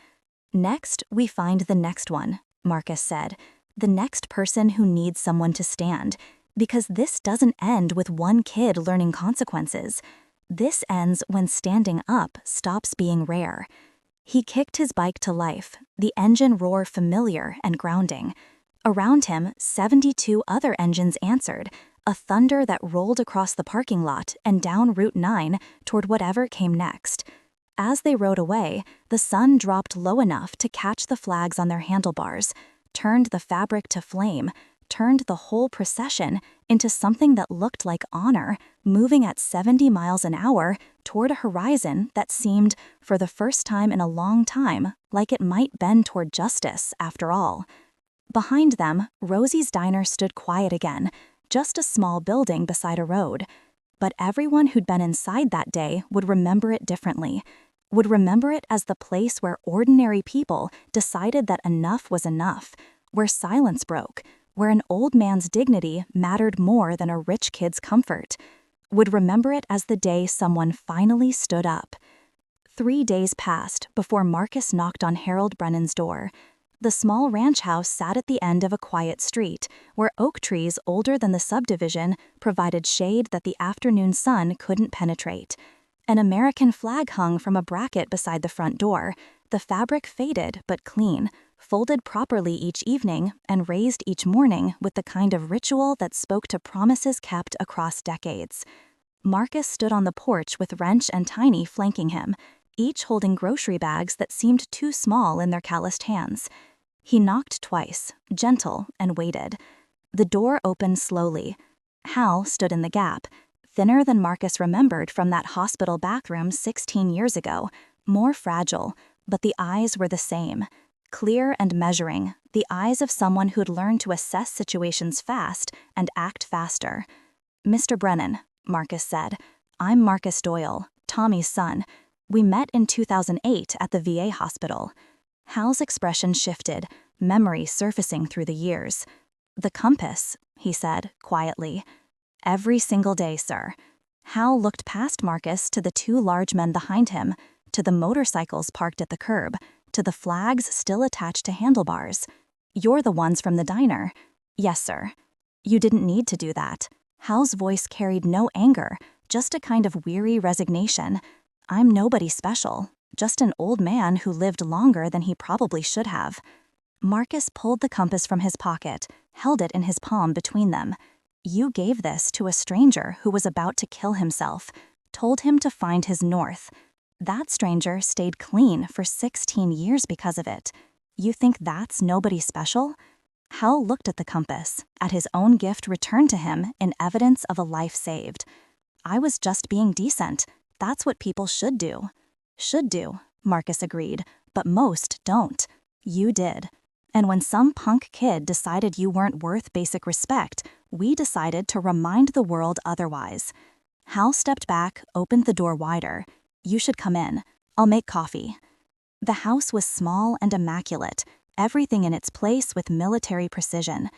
"Next, we find the next one," Marcus said. "The next person who needs someone to stand. Because this doesn't end with one kid learning consequences. This ends when standing up stops being rare." He kicked his bike to life, the engine roar familiar and grounding. Around him, 72 other engines answered, a thunder that rolled across the parking lot and down Route 9 toward whatever came next. As they rode away, the sun dropped low enough to catch the flags on their handlebars, turned the fabric to flame, turned the whole procession into something that looked like honor, moving at 70 miles an hour toward a horizon that seemed, for the first time in a long time, like it might bend toward justice after all. Behind them, Rosie's Diner stood quiet again, just a small building beside a road. But everyone who'd been inside that day would remember it differently, would remember it as the place where ordinary people decided that enough was enough, where silence broke, where an old man's dignity mattered more than a rich kid's comfort, would remember it as the day someone finally stood up. 3 days passed before Marcus knocked on Harold Brennan's door. The small ranch house sat at the end of a quiet street, where oak trees older than the subdivision provided shade that the afternoon sun couldn't penetrate. An American flag hung from a bracket beside the front door, the fabric faded but clean, folded properly each evening and raised each morning with the kind of ritual that spoke to promises kept across decades. Marcus stood on the porch with Wrench and Tiny flanking him, each holding grocery bags that seemed too small in their calloused hands. He knocked twice, gentle, and waited. The door opened slowly. Hal stood in the gap, thinner than Marcus remembered from that hospital bathroom 16 years ago, more fragile, but the eyes were the same. Clear and measuring, the eyes of someone who'd learned to assess situations fast and act faster. "Mr. Brennan," Marcus said, "I'm Marcus Doyle, Tommy's son. We met in 2008 at the VA hospital." Hal's expression shifted, memory surfacing through the years. "The compass," he said, quietly. "Every single day, sir." Hal looked past Marcus to the two large men behind him, to the motorcycles parked at the curb, to the flags still attached to handlebars. "You're the ones from the diner." "Yes, sir." "You didn't need to do that." Hal's voice carried no anger, just a kind of weary resignation. "I'm nobody special, just an old man who lived longer than he probably should have." Marcus pulled the compass from his pocket, held it in his palm between them. "You gave this to a stranger who was about to kill himself, told him to find his north. That stranger stayed clean for 16 years because of it. You think that's nobody special?" Hal looked at the compass, at his own gift returned to him in evidence of a life saved. "I was just being decent. That's what people should do." "Should do," Marcus agreed, "but most don't. You did. And when some punk kid decided you weren't worth basic respect, we decided to remind the world otherwise." Hal stepped back, opened the door wider. "You should come in. I'll make coffee." The house was small and immaculate, everything in its place with military precision.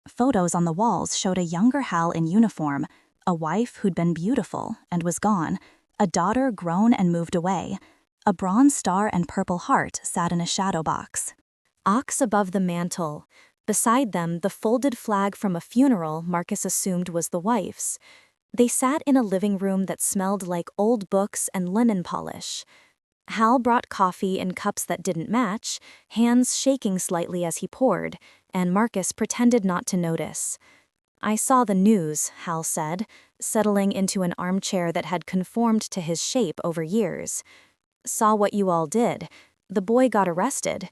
Photos on the walls showed a younger Hal in uniform, a wife who'd been beautiful and was gone, a daughter grown and moved away. A bronze star and purple heart sat in a shadow box. Ox above the mantel. Beside them, the folded flag from a funeral Marcus assumed was the wife's. They sat in a living room that smelled like old books and linen polish. Hal brought coffee in cups that didn't match, hands shaking slightly as he poured, and Marcus pretended not to notice. "I saw the news," Hal said, settling into an armchair that had conformed to his shape over years. "Saw what you all did. The boy got arrested."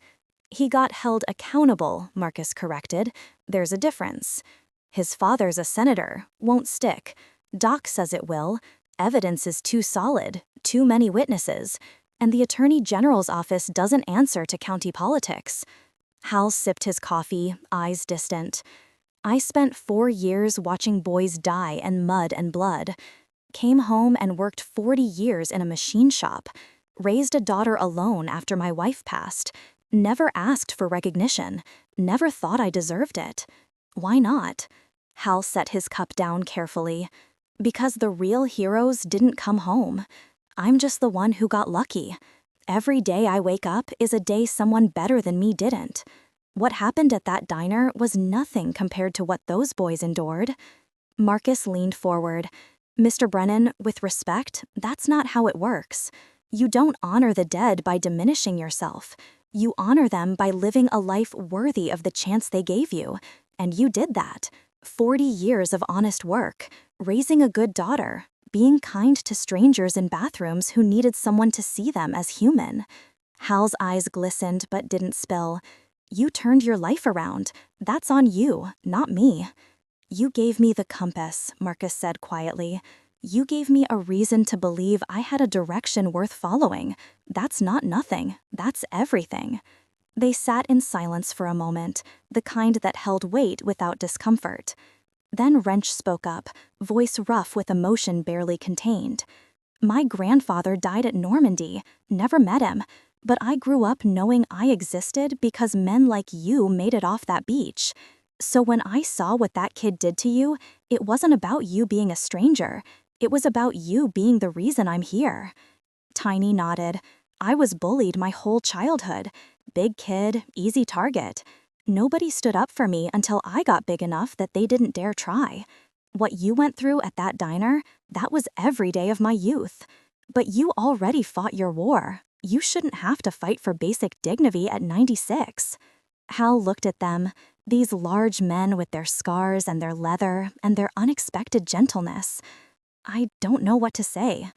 "He got held accountable," Marcus corrected. "There's a difference. His father's a senator. Won't stick. Doc says it will. Evidence is too solid, too many witnesses. And the Attorney General's office doesn't answer to county politics." Hal sipped his coffee, eyes distant. "I spent 4 years watching boys die in mud and blood. Came home and worked 40 years in a machine shop. Raised a daughter alone after my wife passed. Never asked for recognition. Never thought I deserved it. Why not?" Hal set his cup down carefully. "Because the real heroes didn't come home. I'm just the one who got lucky. Every day I wake up is a day someone better than me didn't. What happened at that diner was nothing compared to what those boys endured." Marcus leaned forward. "Mr. Brennan, with respect, that's not how it works. You don't honor the dead by diminishing yourself. You honor them by living a life worthy of the chance they gave you. And you did that. 40 years of honest work, raising a good daughter, being kind to strangers in bathrooms who needed someone to see them as human." Hal's eyes glistened but didn't spill. "You turned your life around. That's on you, not me." "You gave me the compass," Marcus said quietly. "You gave me a reason to believe I had a direction worth following. That's not nothing. That's everything." They sat in silence for a moment, the kind that held weight without discomfort. Then Wrench spoke up, voice rough with emotion barely contained. "My grandfather died at Normandy. Never met him. But I grew up knowing I existed because men like you made it off that beach. So when I saw what that kid did to you, it wasn't about you being a stranger. It was about you being the reason I'm here." Tiny nodded. "I was bullied my whole childhood. Big kid, easy target. Nobody stood up for me until I got big enough that they didn't dare try. What you went through at that diner, that was every day of my youth. But you already fought your war. You shouldn't have to fight for basic dignity at 96. Hal looked at them, these large men with their scars and their leather and their unexpected gentleness. I don't know what to say.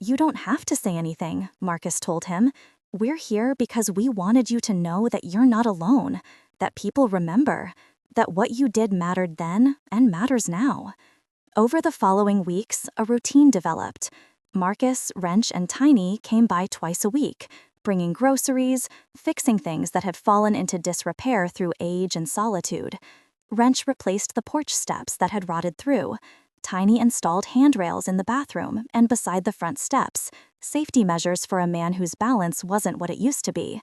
You don't have to say anything, Marcus told him. We're here because we wanted you to know that you're not alone, that people remember, that what you did mattered then and matters now. Over the following weeks, a routine developed. Marcus, Wrench, and Tiny came by twice a week, bringing groceries, fixing things that had fallen into disrepair through age and solitude. Wrench replaced the porch steps that had rotted through. Tiny installed handrails in the bathroom and beside the front steps, safety measures for a man whose balance wasn't what it used to be.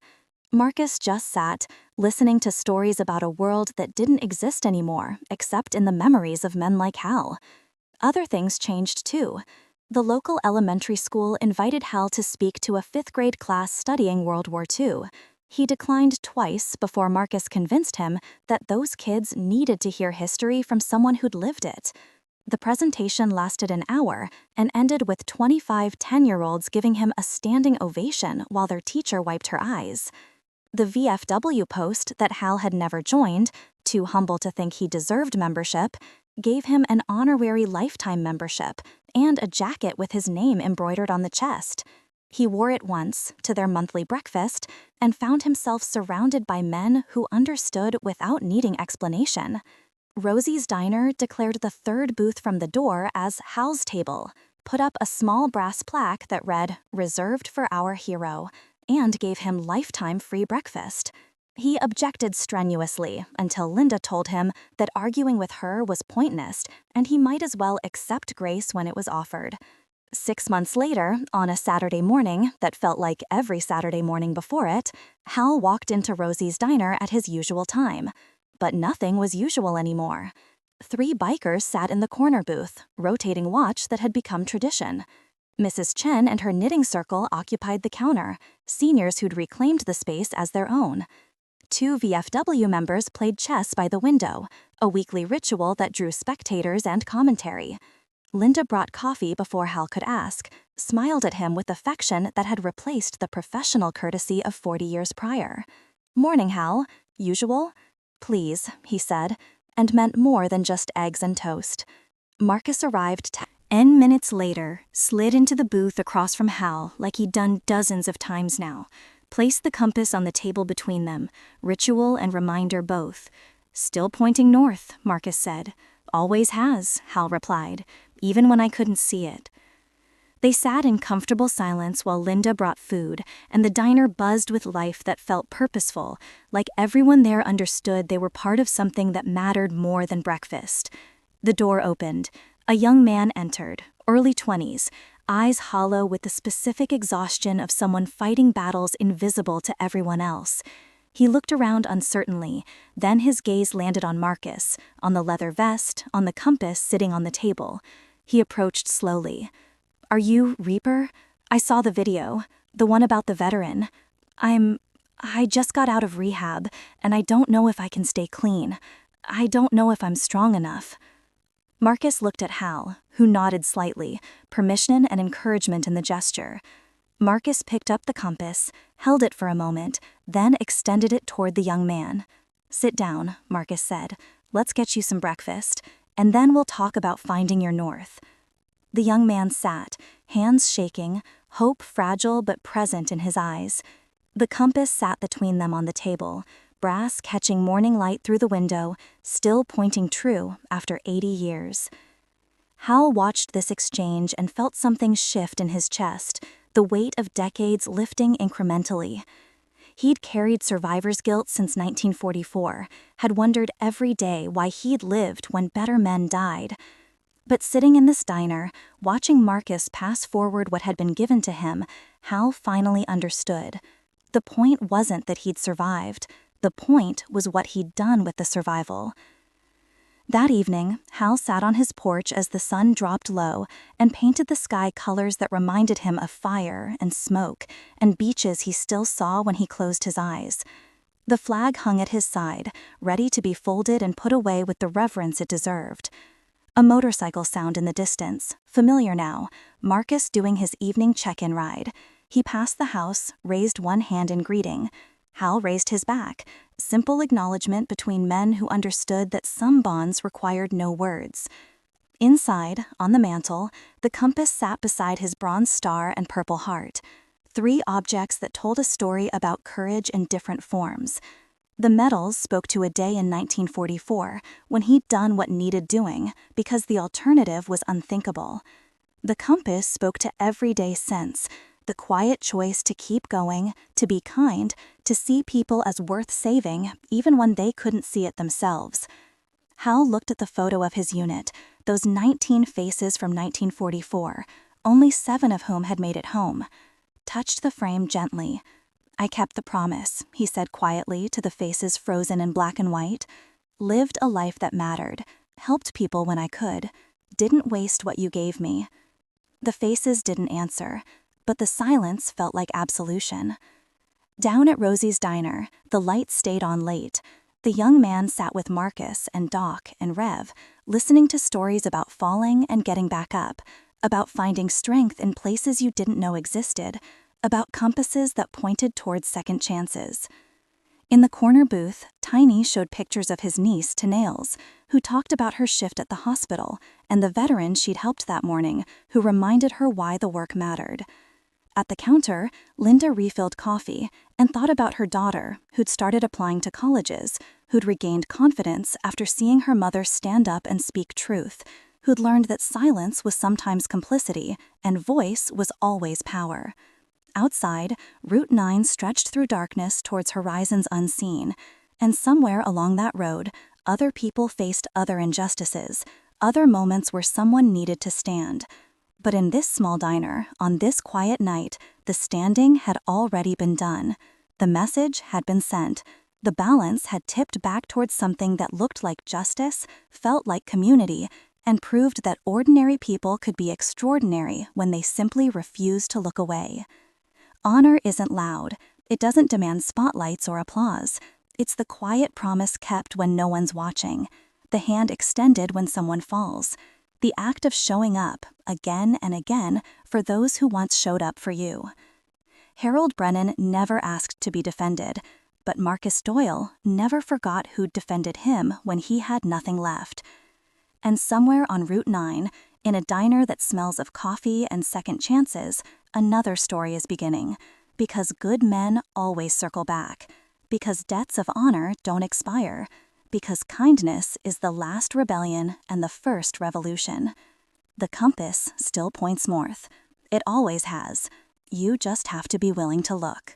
Marcus just sat, listening to stories about a world that didn't exist anymore, except in the memories of men like Hal. Other things changed too. The local elementary school invited Hal to speak to a fifth-grade class studying World War II. He declined twice before Marcus convinced him that those kids needed to hear history from someone who'd lived it. The presentation lasted an hour and ended with 25 10-year-olds giving him a standing ovation while their teacher wiped her eyes. The VFW post that Hal had never joined, too humble to think he deserved membership, gave him an honorary lifetime membership and a jacket with his name embroidered on the chest. He wore it once to their monthly breakfast and found himself surrounded by men who understood without needing explanation. Rosie's Diner declared the third booth from the door as Hal's Table, put up a small brass plaque that read, "Reserved for our hero," and gave him lifetime free breakfast. He objected strenuously until Linda told him that arguing with her was pointless and he might as well accept grace when it was offered. 6 months later, on a Saturday morning that felt like every Saturday morning before it, Hal walked into Rosie's Diner at his usual time. But nothing was usual anymore. 3 bikers sat in the corner booth, rotating watch that had become tradition. Mrs. Chen and her knitting circle occupied the counter, seniors who'd reclaimed the space as their own. 2 VFW members played chess by the window, a weekly ritual that drew spectators and commentary. Linda brought coffee before Hal could ask, smiled at him with affection that had replaced the professional courtesy of 40 years prior. "Morning, Hal. Usual?" "Please," he said, and meant more than just eggs and toast. Marcus arrived 10 minutes later, slid into the booth across from Hal like he'd done dozens of times now, placed the compass on the table between them, ritual and reminder both. "Still pointing north," Marcus said. "Always has," Hal replied, "even when I couldn't see it." They sat in comfortable silence while Linda brought food, and the diner buzzed with life that felt purposeful, like everyone there understood they were part of something that mattered more than breakfast. The door opened. A young man entered, early 20s, eyes hollow with the specific exhaustion of someone fighting battles invisible to everyone else. He looked around uncertainly, then his gaze landed on Marcus, on the leather vest, on the compass sitting on the table. He approached slowly. "Are you Reaper? I saw the video, the one about the veteran. I just got out of rehab, and I don't know if I can stay clean. I don't know if I'm strong enough." Marcus looked at Hal, who nodded slightly, permission and encouragement in the gesture. Marcus picked up the compass, held it for a moment, then extended it toward the young man. "Sit down," Marcus said. "Let's get you some breakfast, and then we'll talk about finding your north." The young man sat, hands shaking, hope fragile but present in his eyes. The compass sat between them on the table, brass catching morning light through the window, still pointing true after 80 years. Hal watched this exchange and felt something shift in his chest, the weight of decades lifting incrementally. He'd carried survivor's guilt since 1944, had wondered every day why he'd lived when better men died. But sitting in this diner, watching Marcus pass forward what had been given to him, Hal finally understood. The point wasn't that he'd survived. The point was what he'd done with the survival. That evening, Hal sat on his porch as the sun dropped low and painted the sky colors that reminded him of fire and smoke and beaches he still saw when he closed his eyes. The flag hung at his side, ready to be folded and put away with the reverence it deserved. A motorcycle sound in the distance, familiar now, Marcus doing his evening check-in ride. He passed the house, raised one hand in greeting. Hal raised his back, simple acknowledgement between men who understood that some bonds required no words. Inside, on the mantel, the compass sat beside his bronze star and purple heart. 3 objects that told a story about courage in different forms. The medals spoke to a day in 1944 when he'd done what needed doing because the alternative was unthinkable. The compass spoke to everyday sense, the quiet choice to keep going, to be kind, to see people as worth saving even when they couldn't see it themselves. Hal looked at the photo of his unit, those 19 faces from 1944, only 7 of whom had made it home. Touched the frame gently. "I kept the promise," he said quietly to the faces frozen in black and white. "Lived a life that mattered, helped people when I could, didn't waste what you gave me." The faces didn't answer, but the silence felt like absolution. Down at Rosie's diner, the lights stayed on late. The young man sat with Marcus and Doc and Rev, listening to stories about falling and getting back up, about finding strength in places you didn't know existed, about compasses that pointed towards second chances. In the corner booth, Tiny showed pictures of his niece to Nails, who talked about her shift at the hospital, and the veteran she'd helped that morning, who reminded her why the work mattered. At the counter, Linda refilled coffee and thought about her daughter, who'd started applying to colleges, who'd regained confidence after seeing her mother stand up and speak truth, who'd learned that silence was sometimes complicity and voice was always power. Outside, Route 9 stretched through darkness towards horizons unseen, and somewhere along that road, other people faced other injustices, other moments where someone needed to stand. But in this small diner, on this quiet night, the standing had already been done. The message had been sent. The balance had tipped back towards something that looked like justice, felt like community, and proved that ordinary people could be extraordinary when they simply refused to look away. Honor isn't loud. It doesn't demand spotlights or applause. It's the quiet promise kept when no one's watching, the hand extended when someone falls, the act of showing up, again and again, for those who once showed up for you. Harold Brennan never asked to be defended, but Marcus Doyle never forgot who'd defended him when he had nothing left. And somewhere on Route 9, in a diner that smells of coffee and second chances, another story is beginning, because good men always circle back, because debts of honor don't expire, because kindness is the last rebellion and the first revolution. The compass still points north. It always has. You just have to be willing to look.